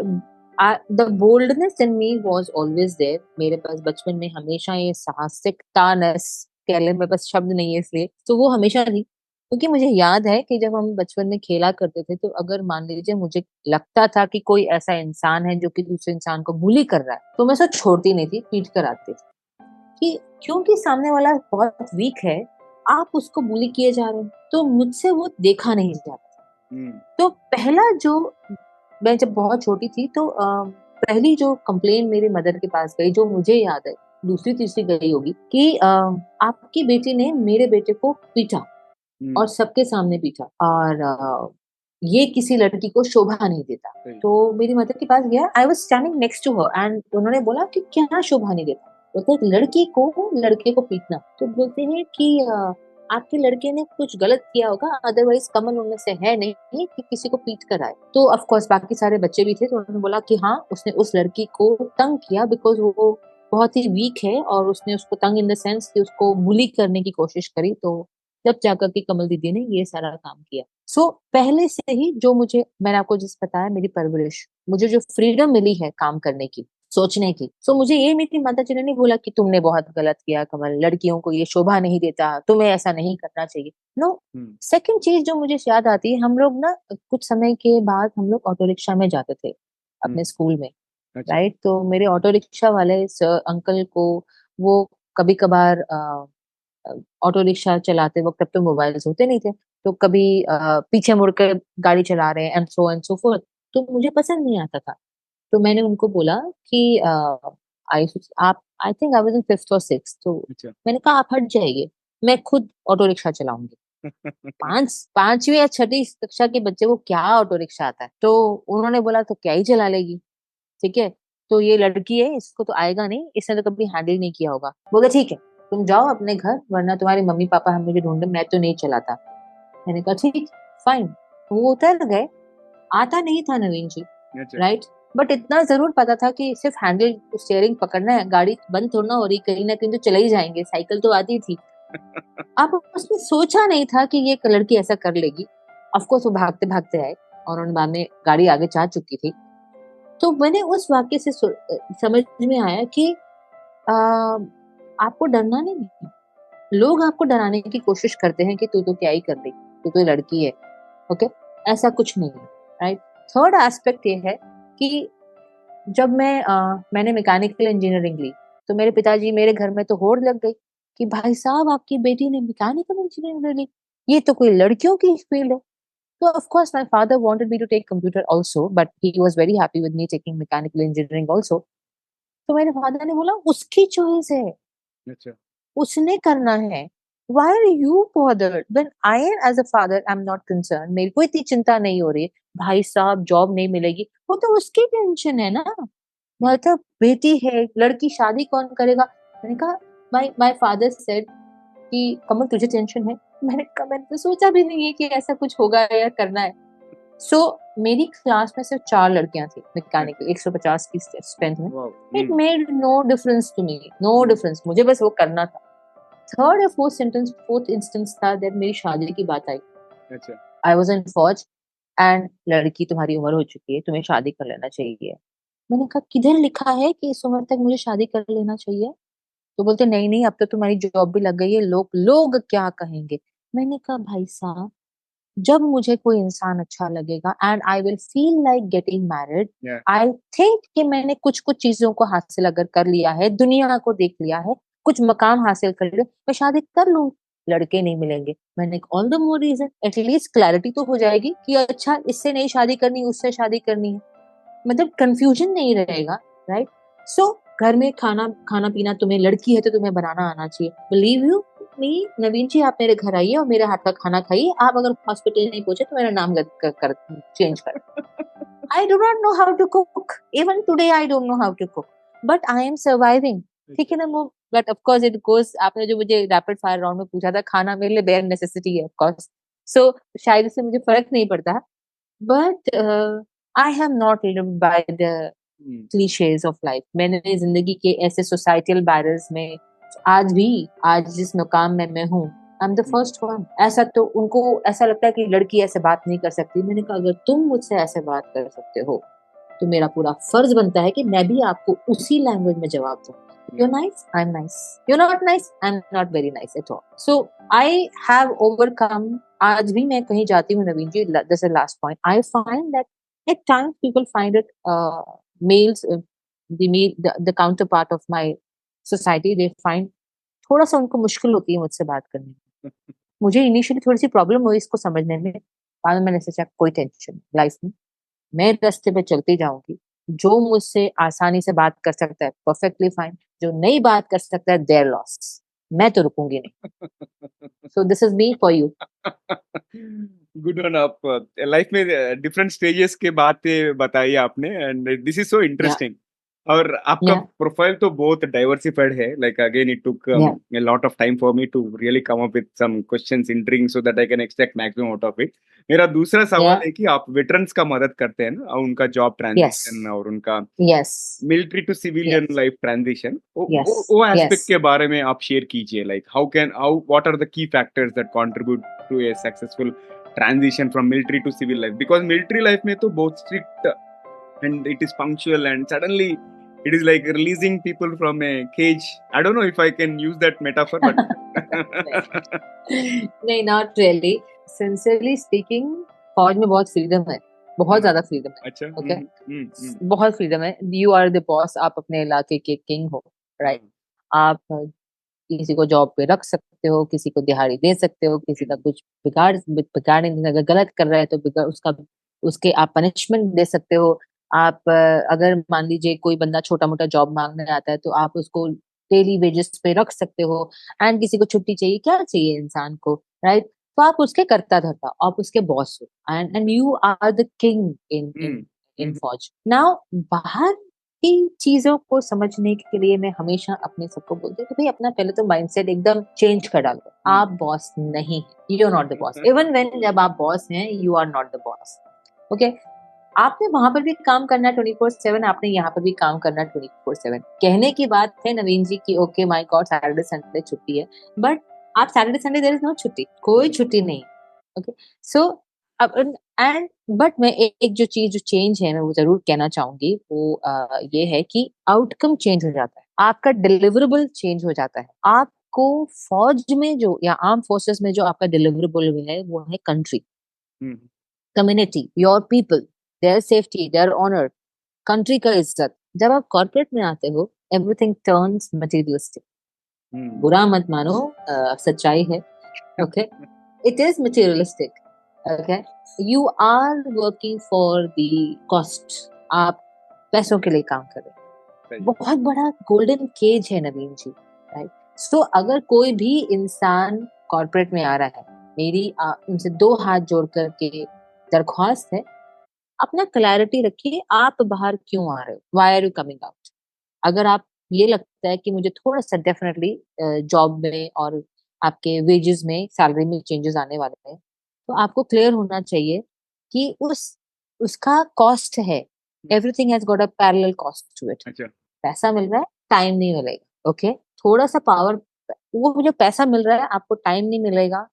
[SPEAKER 2] the boldness in me was always there. मेरे पास बचपन में हमेशा ये साहसिकतानस, कह ले, मेरे पास शब्द नहीं है इसलिए, तो वो हमेशा थी। क्योंकि मुझे याद है कि जब हम बचपन में खेला करते थे, तो अगर मान लीजिए मुझे लगता था कि कोई ऐसा इंसान है जो कि दूसरे इंसान को बुली कर रहा है, तो मैं उसे छोड़ती नहीं थी, पीट कर आती थी। कि क्योंकि सामने वाला बहुत वीक है, आप उसको बुली किए जा रहे हैं, तो मुझसे वो देखा नहीं जाता। तो पहला जो, मैं जब बहुत छोटी थी तो पहली जो कंप्लेन मेरे मदर के पास गई, जो मुझे याद है, दूसरी तीसरी गई होगी, कि आपकी बेटी ने मेरे बेटे को पीटा और सबके सामने पीटा, और ये किसी लड़की को शोभा नहीं देता। तो मेरी मदर के पास गया, I was standing next to her, and उन्होंने बोला कि क्या शोभा नहीं देता? बोलते एक लड़की को लड़के को पीटना। तो बोलते हैं कि आपके लड़के ने कुछ गलत किया होगा, अदरवाइज कमल उनमें से है नहीं कि किसी को पीट कर आए। तो ऑफ कोर्स बाकी सारे बच्चे भी थे, तो उन्होंने बोला कि हाँ, उसने उस लड़की को तंग किया बिकॉज वो बहुत ही वीक है, और उसने उसको तंग इन द सेंस कि उसको बुली करने की कोशिश करी। तो जब जाकर के कमल दीदी ने ये सारा काम किया। सो पहले से ही जो मैंने आपको जिस बताया, मेरी परवरिश, मुझे जो फ्रीडम मिली है काम करने की, सोचने की, सो मुझे ये मेरी माता जी ने नहीं बोला कि तुमने बहुत गलत किया कमल, लड़कियों को ये शोभा नहीं देता, तुम्हें ऐसा नहीं करना चाहिए। नो। सेकंड चीज जो मुझे याद आती है, हम लोग ना कुछ समय के बाद हम लोग ऑटो रिक्शा में जाते थे अपने स्कूल में, राइट। तो मेरे ऑटो रिक्शा वाले सर अंकल को, वो कभी कभार ऑटो रिक्शा चलाते वक्त, तब तो मोबाइल्स होते नहीं थे, तो कभी पीछे मुड़कर गाड़ी चला रहे हैं, एंड सो फोर्थ। तो मुझे पसंद नहीं आता था। तो मैंने उनको बोला कि I think I was in 5th और 6th, तो मैंने कहा आप हट जाइए, मैं खुद ऑटो रिक्शा चलाऊंगी। पांचवी या छठी कक्षा के बच्चे को क्या ऑटो रिक्शा आता है? तो उन्होंने बोला तो क्या ही चला लेगी, ठीक है, तो ये लड़की है, इसको तो आएगा नहीं, इसने तो कभी हैंडल नहीं किया होगा। बोला ठीक है, तुम जाओ अपने घर, वरना तुम्हारे मम्मी पापा हम मुझे ढूंढे, मैं तो नहीं चलाता। मैंने कहा ठीक, फाइन। वो उतर गए। आता नहीं था नवीन जी,
[SPEAKER 1] अच्छा।
[SPEAKER 2] राइट, बट इतना जरूर पता था कि सिर्फ हैंडल स्टीयरिंग पकड़ना है, गाड़ी बंद थोड़ा हो रही, कहीं ना कहीं तो चले ही जाएंगे, साइकिल तो आती थी। अब उसने सोचा नहीं था कि ये लड़की ऐसा कर लेगी। ऑफकोर्स वो भागते भागते आए और उन्होंने बाद में गाड़ी आगे जा चुकी थी। तो मैंने उस वाक्य से समझ में आया कि आ, आपको डरना नहीं है। लोग आपको डराने की कोशिश करते हैं कि तू तो क्या ही कर लेगी, तू तो लड़की है, ओके, ऐसा कुछ नहीं है, राइट। थर्ड एस्पेक्ट ये है कि जब मैंने मैकेनिकल इंजीनियरिंग ली, तो मेरे पिताजी, मेरे घर में तो होड़ लग गई कि भाई साहब आपकी बेटी ने मैकेनिकल इंजीनियरिंग ली, ये तो कोई लड़कियों की फील्ड है। तो of course my father wanted me to take computer also, but he was very happy with me taking mechanical engineering also. तो मेरे फादर ने बोला उसकी चॉइस है,
[SPEAKER 1] अच्छा।
[SPEAKER 2] उसने करना है, why are you bothered when I as a father I'm not concerned, मेरे को इतनी चिंता नहीं हो रही है, भाई साहब जॉब नहीं मिलेगी, वो तो उसकी टेंशन है ना, मतलब बेटी है, लड़की, शादी कौन करेगा। मैंने कहा माय फादर सेड कि कमल तुझे टेंशन है। मैंने कहा मैंने तो सोचा भी नहीं है कि ऐसा कुछ होगा या करना है। सो मेरी क्लास में सिर्फ 4 लड़कियां थी मैकेनिकल, 150 की स्ट्रेंथ में।
[SPEAKER 1] Wow.
[SPEAKER 2] It made no difference to me, no difference, मुझे बस वो करना था। थर्ड या फोर्थ इंस्टेंस था जब मेरी शादी की बात आई।
[SPEAKER 1] अच्छा।
[SPEAKER 2] आई वॉज इन फौज एंड लड़की तुम्हारी उम्र हो चुकी है, तुम्हें शादी कर लेना चाहिए। मैंने कहा किधर लिखा है कि इस उम्र तक मुझे शादी कर लेना चाहिए? तो बोलते नहीं नहीं, अब तो तुम्हारी जॉब भी लग गई है, लोग लोग क्या कहेंगे। मैंने कहा भाई साहब, जब मुझे कोई इंसान अच्छा लगेगा and I will feel like getting married,
[SPEAKER 1] yeah.
[SPEAKER 2] I think कि मैंने कुछ कुछ चीजों को हासिल अगर कर लिया है, दुनिया को देख लिया है, कुछ मकाम हासिल कर लिया, मैं शादी कर लूं। लड़के नहीं मिलेंगे, मैंने all the more reason, at least clarity तो हो जाएगी कि अच्छा इससे नहीं शादी करनी, उससे शादी करनी है, मतलब कंफ्यूजन नहीं रहेगा, राइट। सो घर में खाना खाना पीना, तुम्हें लड़की है तो तुम्हें बनाना आना चाहिए। बिलीव यू मी नवीन जी, आप मेरे घर आइए और मेरे हाथ का खाना खाइए, आप अगर हॉस्पिटल नहीं पहुंचे तो मेरा नाम कर चेंज कर। I do not know how to cook, even today I don't know how to cook, but I am surviving, ठीक है ना वो। But of course it goes, आपने जो मुझे रैपिड फायर राउंड में पूछा था, खाना मेरे लिए बेयर नेसेसिटी है ऑफ कोर्स। सो शायद इससे मुझे फर्क नहीं पड़ता, but I have not lived by the clichés of life. मैंने जिंदगी के ऐसे सोसाइटल बैरियर्स में आज भी, आज जिस मुकाम में मैं हूँ, आई एम द फर्स्ट वन। ऐसा तो उनको ऐसा लगता है कि लड़की ऐसे बात नहीं कर सकती। मैंने कहा अगर तुम मुझसे ऐसे बात कर सकते हो तो मेरा पूरा फर्ज बनता है कि मैं भी आपको उसी लैंग्वेज में जवाब दूं। You're nice, I'm nice. You're not nice, I'm not very nice at all. So I have overcome. आज भी मैं कहीं जाती हूँ नवीन जी, this is the last point. I find that at times people find it males, the counterpart of my society, they find थोड़ा सा उनको मुश्किल होती है मुझसे बात करने में। मुझे इनिशियली थोड़ी सी प्रॉब्लम हुई इसको समझने में, बाद में मैंने सोचा कोई टेंशन लाइफ में, मैं रास्ते पे चलती जाऊंगी। जो मुझसे आसानी से बात कर सकता है परफेक्टली फाइन, जो नहीं बात कर सकता है देयर लॉस, मैं तो रुकूंगी नहीं। सो this is me for you.
[SPEAKER 1] Good one. आप लाइफ में डिफरेंट स्टेजेस के बातें बताई आपने, एंड दिस इज सो
[SPEAKER 2] या
[SPEAKER 1] इंटरेस्टिंग। और आपका
[SPEAKER 2] या
[SPEAKER 1] प्रोफाइल तो बहुत डाइवर्सिफाइड है, लाइक अगेन इट टुक
[SPEAKER 2] या
[SPEAKER 1] a lot of time for me to really come up with some questions intriguing so that I can extract maximum out of it. मेरा दूसरा
[SPEAKER 2] या
[SPEAKER 1] सवाल है कि आप वेटरन्स का मदद करते हैं ना, और उनका जॉब
[SPEAKER 2] यस
[SPEAKER 1] ट्रांजिशन और उनका
[SPEAKER 2] yes
[SPEAKER 1] military to civilian
[SPEAKER 2] yes
[SPEAKER 1] life transition,
[SPEAKER 2] yes
[SPEAKER 1] वो
[SPEAKER 2] यस
[SPEAKER 1] एस्पेक्ट के बारे में आप शेयर कीजिए। Like how what are the key factors that contribute to a successful transition from military to civil life, because military life में तो बहुत strict and it is punctual, and suddenly it is like releasing people from a cage. I don't know if I can use that metaphor, but
[SPEAKER 2] नहीं, not really. Sincerely speaking, फौज में बहुत freedom है, बहुत ज्यादा फ्रीडम है।
[SPEAKER 1] अच्छा।
[SPEAKER 2] Okay, बहुत फ्रीडम है। यू आर द बॉस, आप अपने इलाके के किंग हो, राइट। आप किसी को जॉब पे रख सकते हो, किसी को दिहाड़ी दे सकते हो, किसी का कुछ बिगाड़ने, अगर गलत कर रहा है तो उसका उसके आप पनिशमेंट दे सकते हो। आप अगर मान लीजिए कोई बंदा छोटा मोटा जॉब मांगने आता है तो आप उसको डेली वेजेस पे रख सकते हो, एंड किसी को छुट्टी चाहिए, क्या चाहिए इंसान को, राइट? तो आप उसके कर्ता धर्ता, आप उसके बॉस हो, and you are the king in in
[SPEAKER 1] hmm.
[SPEAKER 2] In fauj. Now बाहर की चीजों को समझने के लिए मैं हमेशा अपने सबको बोलती हूँ कि भाई अपना पहले तो माइंडसेट एकदम चेंज कर डालो। आप बॉस नहीं है, you are not the boss. Even when जब आप बॉस हैं, you are not the boss. Okay, आपने वहां पर भी काम करना 24/7, आपने यहाँ पर भी काम करना 24/7। कहने की बात है नवीन जी की okay my god Saturday Sunday छुट्टी है, बट आप Saturday Sunday there is no छुट्टी, कोई छुट्टी नहीं। ओके, सो अब एंड बट मैं एक जो चीज जो चेंज है मैं वो जरूर कहना चाहूंगी, वो ये है कि आउटकम चेंज हो जाता है, आपका डिलीवरेबल चेंज हो जाता है। आपको फौज में जो या आर्म फोर्सेस में जो आपका डिलीवरेबल है वो है country, community, your people, their safety, their honour, country का इज्जत। जब आप कॉर्पोरेट में आते हो, एवरीथिंग टर्न्स मटेरियलिस्टिक। बुरा मत मानो, सच्चाई है। Okay, it is materialistic. Okay, you are working for the cost, आप पैसों के लिए काम कर रहे हैं। बहुत बड़ा गोल्डन केज है नवीन जी, राइट? सो अगर कोई भी इंसान कॉर्पोरेट में आ रहा है, मेरी उनसे दो हाथ जोड़ करके दरख्वास्त है, अपना क्लैरिटी रखिए, आप बाहर क्यों आ रहे हो, why are you coming out. अगर आप ये लगता है कि मुझे थोड़ा सा डेफिनेटली जॉब में और आपके वेजेस में सैलरी में चेंजेस आने वाले हैं, तो आपको क्लियर होना चाहिए कि उसका कॉस्ट है। Everything has got a parallel cost to it.
[SPEAKER 1] अच्छा।
[SPEAKER 2] पैसा मिल रहा है, टाइम नहीं मिलेगा। ओके, थोड़ा सा पावर, वो जो पैसा मिल रहा है आपको टाइम नहीं मिलेगा,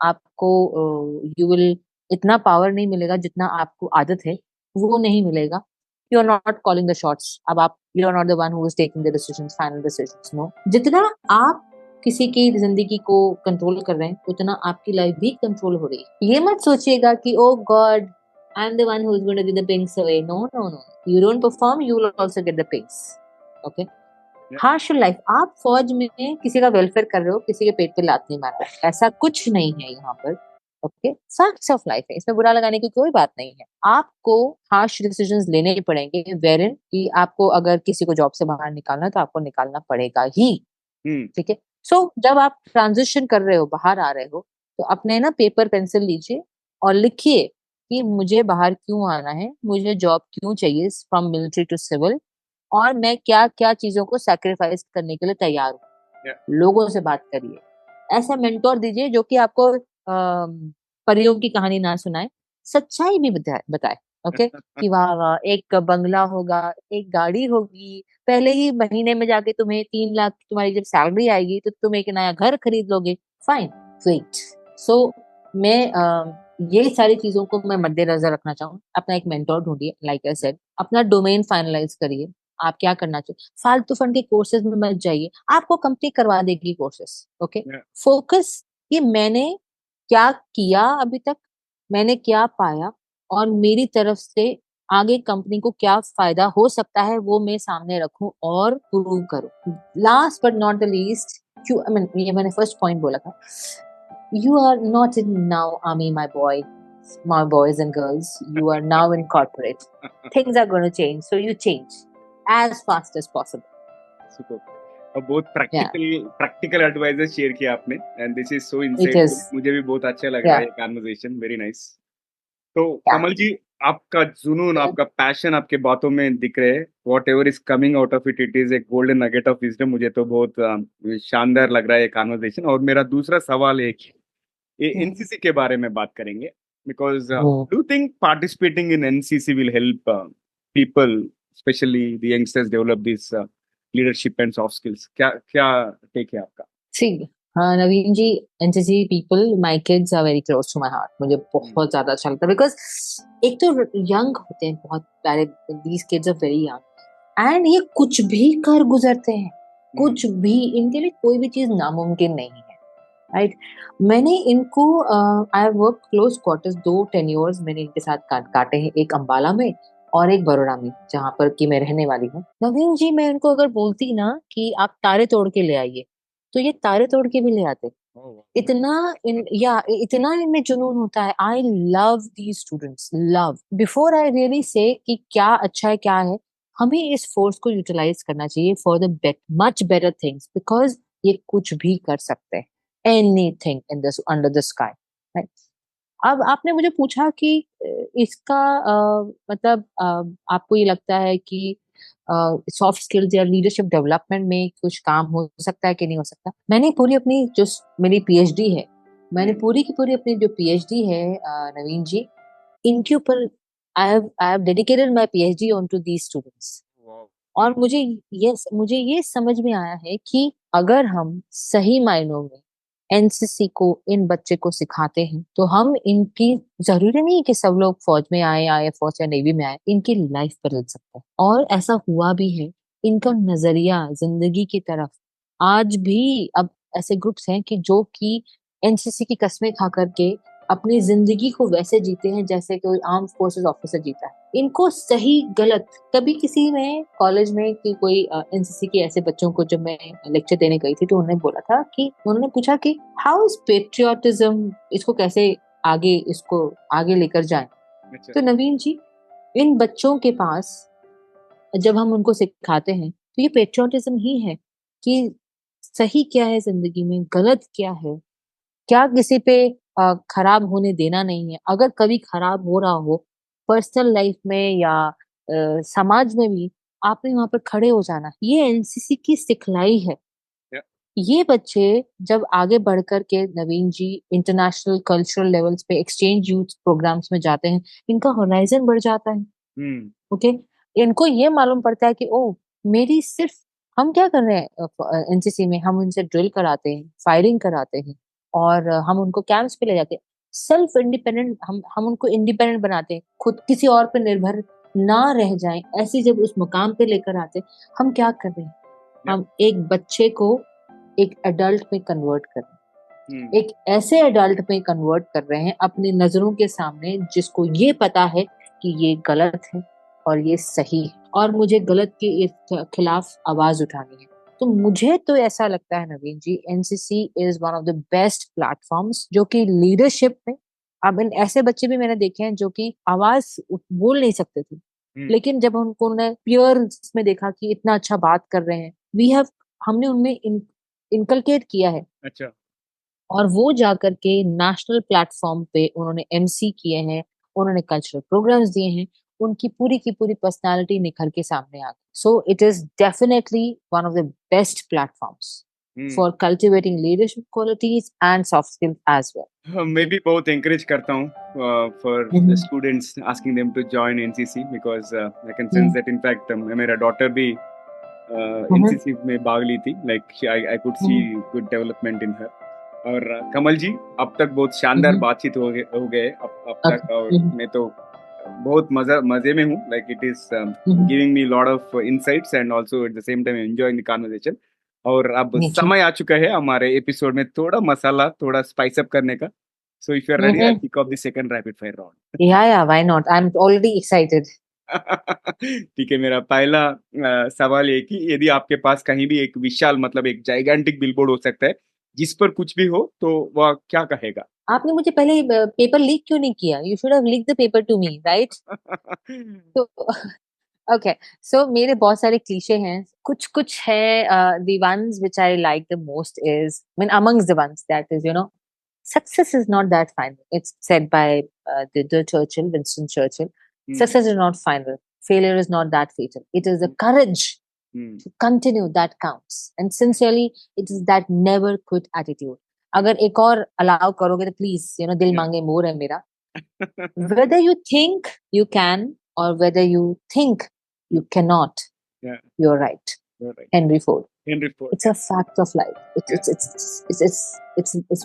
[SPEAKER 2] आपको यू विल इतना पावर नहीं मिलेगा जितना आपको आदत है, वो नहीं मिलेगा। You are not calling the shots. अब आप, you are not the one who is taking the decisions, final decisions. No, जितना आप किसी की जिंदगी को कंट्रोल कर रहे हैं उतना आपकी लाइफ भी कंट्रोल हो रही है। ये मत सोचिएगा कि oh God I am the one who is going to give the pinks away. No no no, you don't perform, you will also get the pinks. Okay, harsh life, आप फौज में किसी का वेलफेयर कर रहे हो, किसी के पेट पे लात नहीं मार रहे, ऐसा कुछ नहीं है यहाँ पर। ओके, फैक्ट्स ऑफ लाइफ है, इसमें बुरा लगाने की कोई बात नहीं है। आपको हार्श डिसीजंस लेने पड़ेंगे, वेरिन कि आपको अगर किसी को जॉब से बाहर निकालना है तो आपको निकालना पड़ेगा ही। ठीक है, सो जब आप ट्रांजिशन कर रहे हो, बाहर आ रहे हो, तो अपने ना पेपर पेंसिल लीजिए और लिखिए कि मुझे बाहर क्यों आना है, मुझे जॉब क्यों चाहिए फ्रॉम मिलिट्री टू सिविल, और मैं क्या क्या चीजों को सैक्रिफाइस करने के लिए तैयार हूँ। लोगों से बात करिए, ऐसा मेंटोर दीजिए जो कि आपको परियों की कहानी ना सुनाए, सच्चाई भी बताए। ओके, कि वाह वाह एक बंगला होगा, एक गाड़ी होगी, पहले ही महीने में जाके तुम्हें 3 लाख तुम्हारी जब सैलरी आएगी तो तुम एक नया घर खरीद लोगे। Fine, wait. सो मैं ये सारी चीजों को मैं मद्देनजर रखना चाहूँ। अपना एक मेंटोर ढूंढिए, लाइक आई सेड, अपना डोमेन फाइनलाइज करिए, आप क्या करना चाहिए। फालतू फंड के कोर्सेज में मत जाइए, आपको कंपनी करवा देगी कोर्सेज। ओके, फोकस कि मैंने क्या किया अभी तक, मैंने क्या पाया, और मेरी तरफ से आगे कंपनी को क्या फायदा हो सकता है वो मैं सामने रखूं और प्रूव करूं। Last but not the least, I mean ये मैंने फर्स्ट पॉइंट बोला था, you are not in now army my boy, my boys and girls, you are now in corporate. Things are going to change, so you change as fast as possible.
[SPEAKER 1] Super. और बहुत practical advises share किया आपने, and this is so
[SPEAKER 2] It
[SPEAKER 1] insightful.
[SPEAKER 2] is,
[SPEAKER 1] मुझे भी बहुत अच्छा लग रहा है ये कन्वर्सेशन, वेरी नाइस। तो कमल जी, आपका जुनून, आपका पैशन आपके बातों में दिख रहे हैं। What ever is coming out of it, it is a golden nugget of wisdom. मुझे तो बहुत शानदार लग रहा है ये कन्वर्सेशन। और मेरा दूसरा सवाल है कि ये एनसीसी के बारे में बात करेंगे, because do think participating in NCC will help people, specially the youngsters, develop this leadership and soft skills? क्या क्या टेक है आपका?
[SPEAKER 2] ठीक, हाँ Naveen ji, NCC people, my kids are very close to my heart. मुझे बहुत ज्यादा अच्छा लगता है, बिकॉज एक तो यंग होते हैं, बहुत प्यारे, these kids are very young, and ये कुछ भी कर गुजरते हैं, कुछ भी, इनके लिए कोई भी चीज नामुमकिन नहीं है, राइट? मैंने इनको I have work close quarters, 2 tenures मैंने इनके साथ काटे हैं, एक अंबाला में और एक बड़ौदा में, जहाँ पर कि मैं रहने वाली हूँ। नवीन जी, मैं इनको अगर बोलती ना कि आप तारे तोड़ के ले आइए, तो ये तारे तोड़ के भी ले आते। इतना इनमें जुनून होता है। I love these students, love. Before I really say कि क्या अच्छा है क्या है, हमें इस फोर्स को यूटिलाइज करना चाहिए for the much better things, because ये कुछ भी कर सकते हैं, anything in this under the sky, right. अब आपने मुझे पूछा कि इसका मतलब आपको ये लगता है कि सॉफ्ट स्किल्स या लीडरशिप डेवलपमेंट में कुछ काम हो सकता है कि नहीं हो सकता। मैंने पूरी अपनी जो मेरी पीएचडी है, मैंने पूरी की पूरी अपनी जो पीएचडी है नवीन जी, इनके ऊपर I have dedicated my PhD on to these students. और मुझे ये समझ में आया है कि अगर हम सही मायनों में एनसीसी को इन बच्चे को सिखाते हैं तो हम इनकी, जरूरी नहीं कि सब लोग फौज में आए या एयर फोर्स या नेवी में आए, इनकी लाइफ बदल सकता है। और ऐसा हुआ भी है। इनका नजरिया जिंदगी की तरफ आज भी, अब ऐसे ग्रुप्स हैं कि जो कि एनसीसी की कस्में खा करके अपनी जिंदगी को वैसे जीते हैं जैसे कोई आर्म फोर्सेस ऑफिसर जीता है। इनको सही गलत, कभी किसी में कॉलेज में कि कोई एनसीसी के ऐसे बच्चों को जब मैं लेक्चर देने गई थी तो उन्होंने बोला था कि उन्होंने पूछा कि हाउ इज पेट्रियोटिज्म, इसको कैसे इसको आगे लेकर जाएं। तो नवीन जी, इन बच्चों के पास जब हम उनको सिखाते हैं तो ये पेट्रियोटिज्म ही है कि सही क्या है जिंदगी में, गलत क्या है, क्या किसी पे खराब होने देना नहीं है। अगर कभी खराब हो रहा हो पर्सनल लाइफ में या समाज में भी, आपने वहां पर खड़े हो जाना। ये एनसीसी की सिखलाई है।
[SPEAKER 1] Yeah.
[SPEAKER 2] ये बच्चे जब आगे बढ़ कर के नवीन जी इंटरनेशनल कल्चरल लेवल्स पे एक्सचेंज यूथ प्रोग्राम्स में जाते हैं, इनका होराइजन बढ़ जाता है। ओके, इनको ये मालूम पड़ता है कि ओ, मेरी सिर्फ, हम क्या कर रहे हैं एनसीसी में, हम उनसे ड्रिल कराते हैं, फायरिंग कराते हैं और हम उनको कैंप्स पे ले जाते हैं। सेल्फ इंडिपेंडेंट, हम उनको इंडिपेंडेंट बनाते हैं, खुद किसी और पे निर्भर ना रह जाएं। ऐसी जब उस मुकाम पे लेकर आते, हम क्या कर रहे हैं? हम एक बच्चे को एक एडल्ट में कन्वर्ट कर रहे हैं, एक ऐसे एडल्ट में कन्वर्ट कर रहे हैं अपनी नजरों के सामने, जिसको ये पता है कि ये गलत है और ये सही है और मुझे गलत के खिलाफ आवाज उठानी है। तो मुझे तो ऐसा लगता है Naveen ji, NCC is one of the best platforms जो कि लीडरशिप में, अब इन ऐसे बच्चे भी मैंने देखे हैं जो कि आवाज बोल नहीं सकते थे, लेकिन जब उन्होंने पियर्स में देखा कि इतना अच्छा बात कर रहे हैं, हमने उनमें इनकलकेट किया है।
[SPEAKER 1] अच्छा।
[SPEAKER 2] और वो जाकर के नेशनल प्लेटफॉर्म पे उन्होंने एमसी किए हैं, उन्होंने कल्चरल प्रोग्राम्स दिए हैं, उनकी पूरी की पूरी पर्सनालिटी निखर के सामने आ गई। So it is definitely one of the best platforms for cultivating leadership qualities and soft skills as well.
[SPEAKER 1] मैं भी बहुत encourage करता हूँ for students, asking them to join NCC because I can sense that. In fact मेरा daughter भी NCC में भाग ली थी। Like I could see good development in her. और कमल जी, अब तक बहुत शानदार बातचीत हो गए अब तक, और मैं तो बहुत मजे में हूँ। Like it is giving me lot of insights and also at the same time enjoying the conversation. और अब समय आ चुका है हमारे एपिसोड में थोड़ा मसाला, थोड़ा स्पाइस अप करने का। So if you are ready, I kick off the second rapid fire round.
[SPEAKER 2] Yeah why not, I am already excited.
[SPEAKER 1] ठीक है, मेरा पहला सवाल है कि यदि आपके पास कहीं भी एक विशाल, मतलब एक जाइगेंटिक बिलबोर्ड हो सकता है जिस पर कुछ भी हो, तो वह क्या कहेगा?
[SPEAKER 2] आपने मुझे पहले पेपर लीक क्यों नहीं किया? You should have leak the paper to me, right? तो ओके, सो मेरे बहुत सारे क्लीशे हैं, कुछ कुछ है। The ones which I like the most is, mean amongst the ones, that is, you know, success is not that final. It's said by Winston Churchill. Success is not final. Failure is not that fatal. It is the courage to continue that counts. And sincerely, it is that never quit attitude. अगर एक और allow करोगे तो please, you know, दिल मांगे मोर है मेरा. Whether you think you can or whether you think you cannot, you're right. Henry Ford. It's a fact of life. It's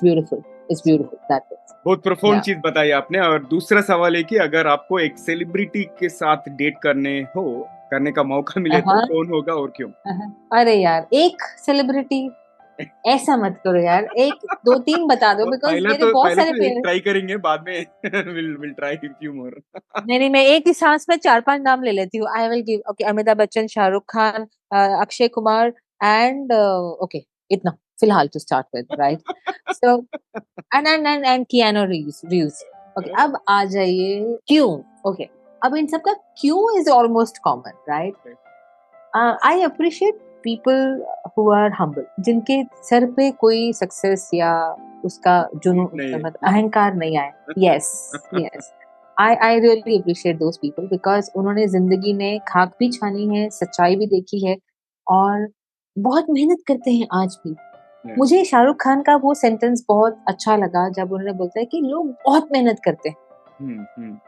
[SPEAKER 2] beautiful. It's beautiful. That is.
[SPEAKER 1] बहुत प्रोफाउंड चीज बताई आपने। और दूसरा सवाल है कि अगर आपको एक सेलिब्रिटी के साथ डेट करने का मौका मिले तो कौन होगा और क्यों?
[SPEAKER 2] अरे यार, एक सेलिब्रिटी ऐसा मत करो यार, एक दो तीन बता दो, बिकॉज़ मेरे बहुत सारे पेरेंट्स
[SPEAKER 1] ट्राई करेंगे, बाद में विल ट्राई फ्यू मोर।
[SPEAKER 2] नहीं, मैं एक ही सांस में 4-5 नाम ले लेती हूँ। I will give, okay, Amitabh Bachchan, Shahrukh Khan, Akshay Kumar and okay, इतना फिलहाल to start with, right? So and Keanu Reeves. Okay, अब आ जाइए क्यों। ओके, अब इन सब का क्यों is almost common, right? I appreciate people who are humble, जिनके सर पे कोई सक्सेस या उसका जुनून मतलब अहंकार नहीं आए. Yes yes, I really appreciate those people because उन्होंने जिंदगी में खाक भी छानी है, सच्चाई भी देखी है और बहुत मेहनत करते हैं आज भी. मुझे शाहरुख खान का वो सेंटेंस बहुत अच्छा लगा जब उन्होंने बोलता है कि लोग बहुत मेहनत करते हैं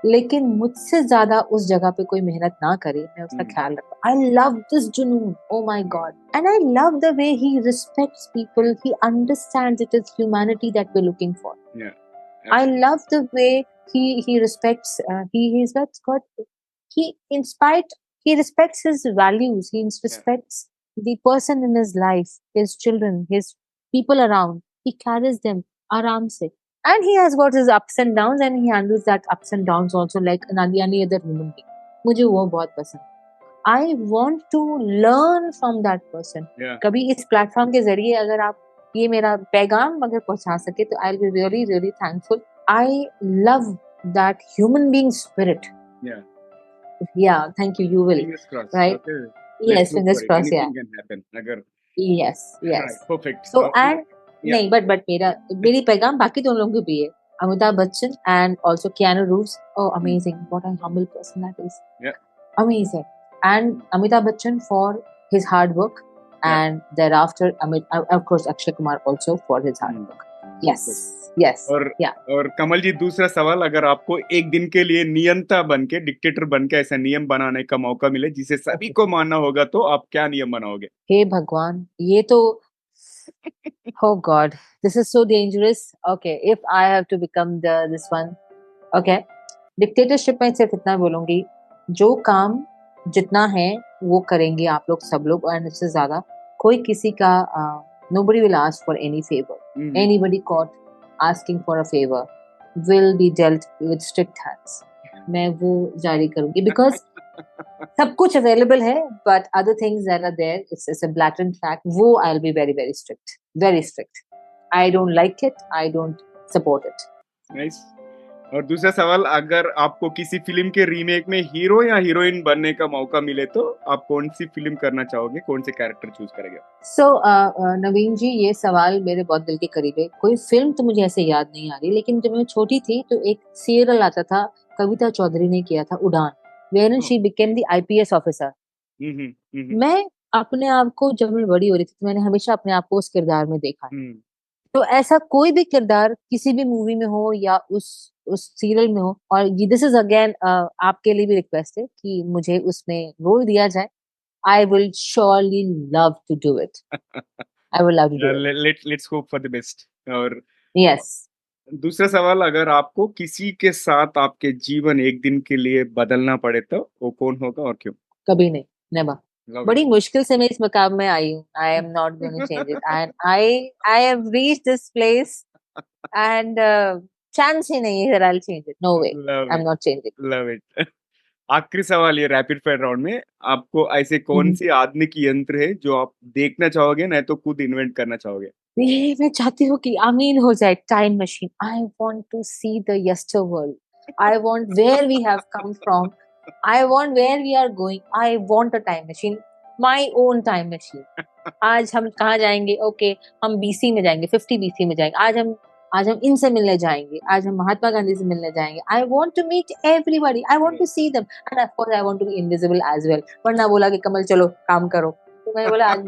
[SPEAKER 2] लेकिन मुझसे ज्यादा उस जगह पे कोई मेहनत ना करे, मैं उसका ख्याल रखता. आई लव दिस जुनून, oh my God, and I love the way he respects people, he understands it is humanity that we are looking for. I love the way he respects he's got he inspired he respects his values, he respects the person in his life, his children, his people around. He carries them aram se, and he has got his ups and downs and he handles that ups and downs also like any other human being. मुझे वो बहुत पसंद. I want to learn from that person. कभी इस platform के जरिए अगर आप ये मेरा पैगाम अगर पहुंचा सके तो I will be really really thankful. I love that human being spirit. Yeah thank you will, right? Yes, fingers cross. Yeah yes yes,
[SPEAKER 1] perfect.
[SPEAKER 2] So and नहीं, बट मेरी पैगाम बाकी दोनों लोगों को भी है. Amitabh Bachchan and also Keanu Reeves. Oh, amazing. What a humble person that is. Amazing. And Amitabh Bachchan for his hard work. And thereafter, of course, Akshay Kumar also for his hard work. Yes, yes.
[SPEAKER 1] और कमल जी, दूसरा सवाल, अगर आपको एक दिन के लिए नियंता बनके, डिक्टेटर बनके ऐसा नियम बनाने का मौका मिले जिसे सभी को मानना होगा, तो आप क्या नियम बनाओगे?
[SPEAKER 2] हे भगवान, ये तो oh God, this is so dangerous. Okay, if I have to become this one, okay, dictatorship में सिर्फ इतना बोलूंगी, जो काम जितना है वो करेंगे आप लोग सब लोग, और इससे ज्यादा कोई किसी का nobody will ask for any favor. Anybody caught asking for a favor will be dealt with strict hands. मैं वो जारी करूंगी because सब कुछ अवेलेबल है, but other things that are there, it's a blatant fact. वो I'll be very very strict, very strict. I don't like it, I don't support it.
[SPEAKER 1] Nice. और दूसरा सवाल, अगर आपको किसी फिल्म के रीमेक में हीरो या हीरोइन बनने का मौका मिले तो आप कौन सी फिल्म करना चाहोगे, कौन से कैरेक्टर चूज करेंगे?
[SPEAKER 2] So नवीन जी, ये सवाल मेरे बहुत दिल के करीब है. कोई फिल्म तो मुझे ऐसे याद नहीं आ रही, लेकिन जब मैं छोटी थी तो एक सीरियल आता था, कविता चौधरी ने किया था, उड़ान, wherein she became the IPS officer. मैं अपने आप को, जब मैं बड़ी हो रही थी तो मैंने हमेशा अपने आप को उस किरदार में देखा. तो ऐसा कोई भी किरदार किसी भी मूवी में हो या उस सीरियल में हो, और दिस इज अगेन आपके लिए भी रिक्वेस्ट है कि मुझे उसमें रोल दिया जाए. I will surely love to do it. I will love to do it.
[SPEAKER 1] Let's hope for the best. और
[SPEAKER 2] yes.
[SPEAKER 1] दूसरा सवाल, अगर आपको किसी के साथ आपके जीवन एक दिन के लिए बदलना पड़े तो वो कौन होगा और क्यों?
[SPEAKER 2] कभी नहीं, never. बड़ी मुश्किल से मैं इस मकाम में आई हूँ. I am not going to change it. And I have reached this place and chance ही नहीं है that I'll change it. No way. I'm not changing.
[SPEAKER 1] Love it. आखिरी सवाल ये रैपिड फायर राउंड में, आपको ऐसे कौन सी आधुनिक यंत्र है जो आप देखना चाहोगे, नहीं तो खुद इन्वेंट करना चाहोगे?
[SPEAKER 2] ये मैं चाहती हूँ कि आमीन हो जाए. Time machine. I want to see the yester world. I want where we have come from. I want where we are going. I want a time machine. My own time machine. आज हम कहाँ जाएंगे? Okay, हम BC में जाएंगे, 50 BC में जाएंगे. आज हम इनसे मिलने जाएंगे. आज हम महात्मा गांधी से मिलने जाएंगे. I want to meet everybody. I want to see them. And of course, I want to be invisible as well. वरना बोला कि कमल चलो काम करो. तो मैंने बोला आज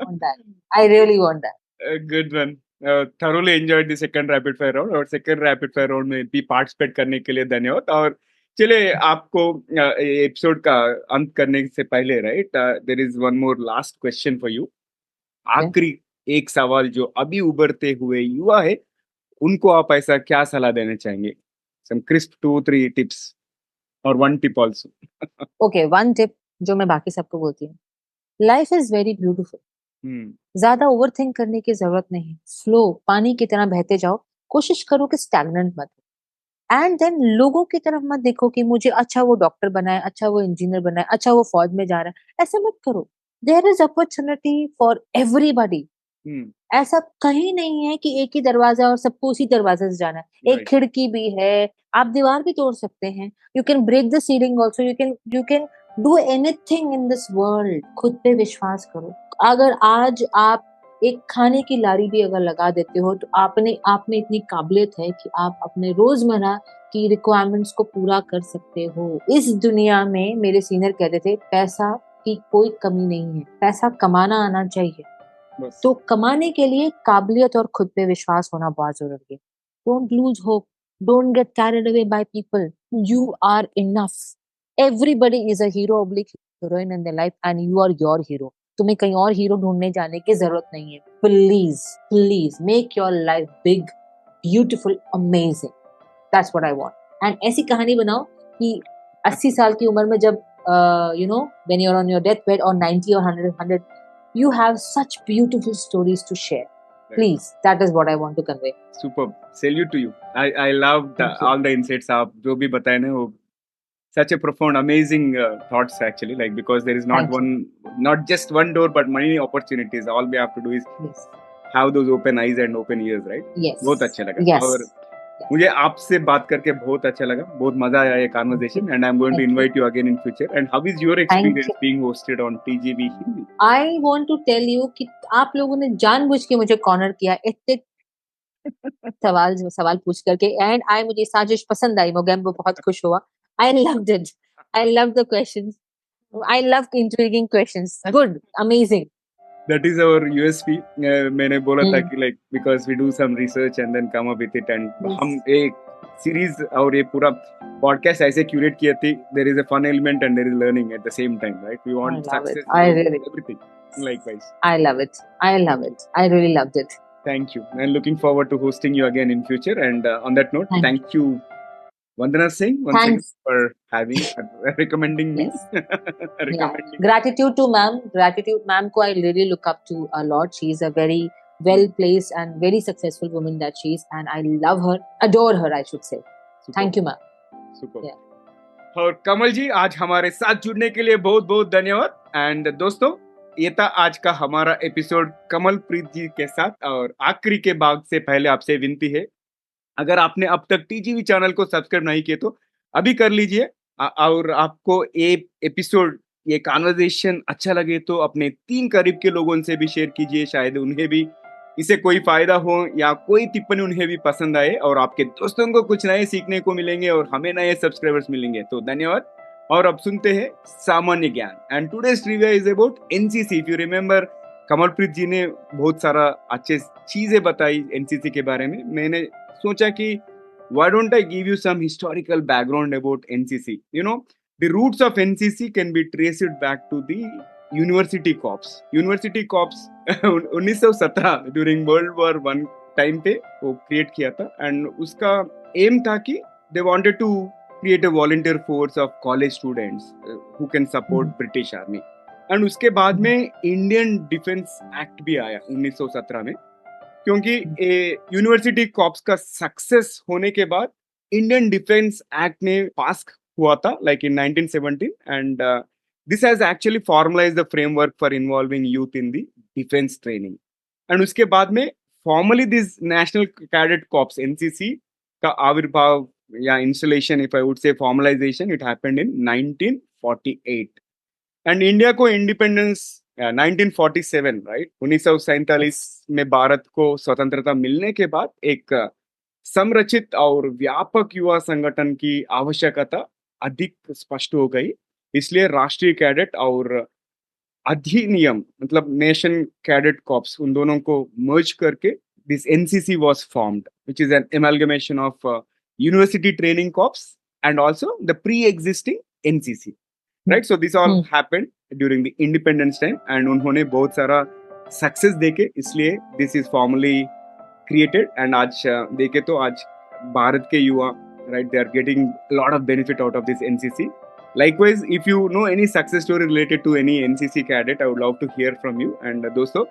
[SPEAKER 2] want that. I really want that.
[SPEAKER 1] A good one. Thoroughly enjoyed the second rapid fire round, और second rapid fire round में भी participate करने के लिए धन्यवाद. और चलिए, आपको एपिसोड का अंत करने से पहले, right, there is one more last question for you. आखिरी एक सवाल, जो अभी उभरते हुए युवा है उनको आप ऐसा क्या सलाह देना चाहेंगे? सम क्रिस्प 2-3 टिप्स और 1 टिप आल्सो.
[SPEAKER 2] ओके, 1 टिप जो मैं बाकी सबको बोलती हूँ, लाइफ इज वेरी ब्यूटीफुल. ज्यादा ओवरथिंक करने की जरूरत नहीं. फ्लो, पानी की तरह बहते जाओ. कोशिश करो कि स्टैग्नेंट मत. एंड देन लोगों की तरफ मत देखो कि मुझे अच्छा वो डॉक्टर बनाए, अच्छा वो इंजीनियर बनाए, अच्छा वो फौज में जा रहा है. ऐसा मत करो. There is opportunity for everybody. ऐसा कहीं नहीं है कि एक ही दरवाजा और सबको उसी दरवाजे से जाना है। एक
[SPEAKER 1] राइट।
[SPEAKER 2] खिड़की भी है, आप दीवार भी तोड़ सकते हैं। You can break the ceiling also, you can do anything in this world. खुद पे विश्वास करो। अगर आज आप एक खाने की लारी भी अगर लगा देते हो तो आपने आप में इतनी काबिलियत है कि आप अपने रोजमर्रा की रिक्वायरमेंट्स को पूरा कर सकते हो। इस दुनिया में मेरे सीनियर कहते थे पैसा की कोई कमी नहीं है, पैसा कमाना आना चाहिए।
[SPEAKER 1] बस।
[SPEAKER 2] तो कमाने के लिए काबिलियत और खुद पे विश्वास होना बहुत जरूरी है। Don't lose hope, don't get carried away by people. You are enough. Everybody is a hero oblique heroine in the life and you are your hero. तुम्हें कहीं और हीरो ढूंढने जाने की जरूरत नहीं है। Please please make your life big, beautiful, amazing. That's what I want. And ऐसी कहानी बनाओ कि 80 साल की उम्र में जब when you're on your deathbed, or 90 or 100, you have such beautiful stories to share.
[SPEAKER 1] Right.
[SPEAKER 2] Please, that is what I want to convey.
[SPEAKER 1] Superb. Salute to you. I love
[SPEAKER 2] Thank you.
[SPEAKER 1] all the insights आप जो भी बताए ना, वो such a profound, amazing thoughts actually. Like, because there is not
[SPEAKER 2] Thank
[SPEAKER 1] not just one door, but many opportunities. All we have to do is
[SPEAKER 2] Yes.
[SPEAKER 1] have those open eyes and open ears, right?
[SPEAKER 2] Yes.
[SPEAKER 1] बहुत अच्छा लगा।
[SPEAKER 2] Yes.
[SPEAKER 1] और मुझे आपसे बात करके बहुत अच्छा लगा, बहुत मजा आया ये conversation, and I'm going to invite you again in future. And how is your experience being hosted on TGV Hindi?
[SPEAKER 2] I want to tell you कि आप लोगों ने जानबूझ के मुझे कॉर्नर किया इतने सवाल पूछ करके, एंड मुझे साजिश पसंद आई। मोगेम्बो बहुत खुश हुआ। I loved it. I love the questions. I love intriguing questions. Good, amazing.
[SPEAKER 1] That is our USP. मैंने बोला था
[SPEAKER 2] हम्म।
[SPEAKER 1] कि like because we do some research and then come up with it, and
[SPEAKER 2] Yes.
[SPEAKER 1] हम एक series और ये पूरा podcast ऐसे क्यूरेट किए थे, there is a fun element and there is learning at the same time, right? We want
[SPEAKER 2] I love
[SPEAKER 1] success,
[SPEAKER 2] it. I really
[SPEAKER 1] everything. Likewise.
[SPEAKER 2] I love it. I love it. I really loved it.
[SPEAKER 1] Thank you. And looking forward to hosting you again in future. And on that note, thank you, Vandana Singh, once again for having recommending me.
[SPEAKER 2] Yes.
[SPEAKER 1] Recommending.
[SPEAKER 2] Gratitude to ma'am. Gratitude, ma'am, ko I really look up to a lot. She is a very well placed and very successful woman that she is, and I love her, adore her, I should say.
[SPEAKER 1] Super.
[SPEAKER 2] Thank you, ma'am.
[SPEAKER 1] Super.
[SPEAKER 2] Yeah.
[SPEAKER 1] और कमल जी, आज हमारे साथ जुड़ने के लिए बहुत बहुत धन्यवाद। एंड दोस्तों, ये था आज का हमारा एपिसोड कमलप्रीत जी के साथ। और आखिरी के भाग से पहले आपसे विनती है, अगर आपने अब तक टीजीवी चैनल को सब्सक्राइब नहीं किए तो अभी कर लीजिए। और आपको ये एपिसोड, ये कॉन्वर्सेशन अच्छा लगे तो अपने 3 करीब के लोगों से भी शेयर कीजिए, शायद उन्हें भी इससे कोई फायदा हो या कोई टिप्पणी उन्हें भी पसंद आए और आपके दोस्तों को कुछ नए सीखने को मिलेंगे और हमें नए सब्सक्राइबर्स मिलेंगे। तो धन्यवाद। और अब सुनते हैं सामान्य ज्ञान। And today's trivia is about NCC. If you remember, Kamalpreet ji ने बहुत सारा अच्छे चीजें बताई एनसीसी के बारे में। मैंने सोचा कि why don't I give you some historical background about NCC? You know, the roots of NCC can be traced back to the university corps. University corps 1917 during world war 1 time पे वो create किया था। And उसका aim था कि they wanted to create a volunteer force of college students who can support British army. And उसके बाद में इंडियन डिफेंस एक्ट भी आया 1917 में, क्योंकि यूनिवर्सिटी कॉप्स का सक्सेस होने के बाद इंडियन डिफेंस एक्ट ने पास हुआ था, like in 1917। And this has actually formalized the framework for involving youth in the defense training. And उसके बाद में formally this National Cadet Corps NCC का आविर्भाव या installation, if I would say formalization, it happened in 1948. And India को independence 1947, right? 1947 में भारत को स्वतंत्रता मिलने के बाद एक संरचित और व्यापक युवा संगठन की आवश्यकता अधिक स्पष्ट हो गई। इसलिए राष्ट्रीय कैडेट और अधिनियम, मतलब नेशन कैडेट कॉर्प्स, उन दोनों को मर्ज करके this NCC was formed, which is an amalgamation of university training corps and also the pre existing NCC, right? So this all happened during the independence time and उन्होंने बहुत सारा success देके, इसलिए this is formally created. And आज देखे तो आज भारत के युवा, right, they are getting lot of benefit out of this NCC. Likewise, if you know any success story related to any NCC cadet, I would love to hear from you. And दोस्तों,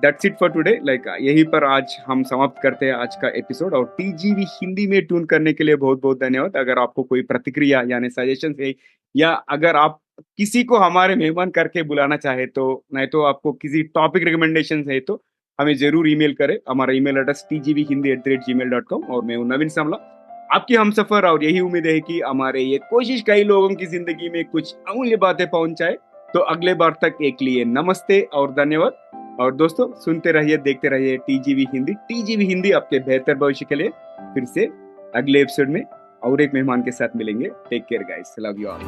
[SPEAKER 1] that's it for today. Like यहीं पर आज हम समाप्त करते हैं आज का एपिसोड। और टीजीवी हिंदी में ट्यून करने के लिए बहुत बहुत धन्यवाद। अगर आपको कोई प्रतिक्रिया यानी सजेशन है, या अगर आप किसी को हमारे मेहमान करके बुलाना चाहे तो, नहीं तो आपको किसी टॉपिक रिकमेंडेशन है तो हमें जरूर ईमेल करें। हमारा ईमेल एड्रेस tgbhindi@gmail.com और मैं हूं नवीन सामला, आपकी हम सफर। और यही उम्मीद है कि हमारे ये कोशिश कई लोगों की जिंदगी में कुछ अमूल्य बातें पहुंचाए। तो अगले बार तक एक लिए नमस्ते और धन्यवाद। और दोस्तों सुनते रहिए, देखते रहिए टीजीवी हिंदी। टीजीवी हिंदी आपके बेहतर भविष्य के लिए। फिर से अगले एपिसोड में और एक मेहमान के साथ मिलेंगे। Take care guys, love you all.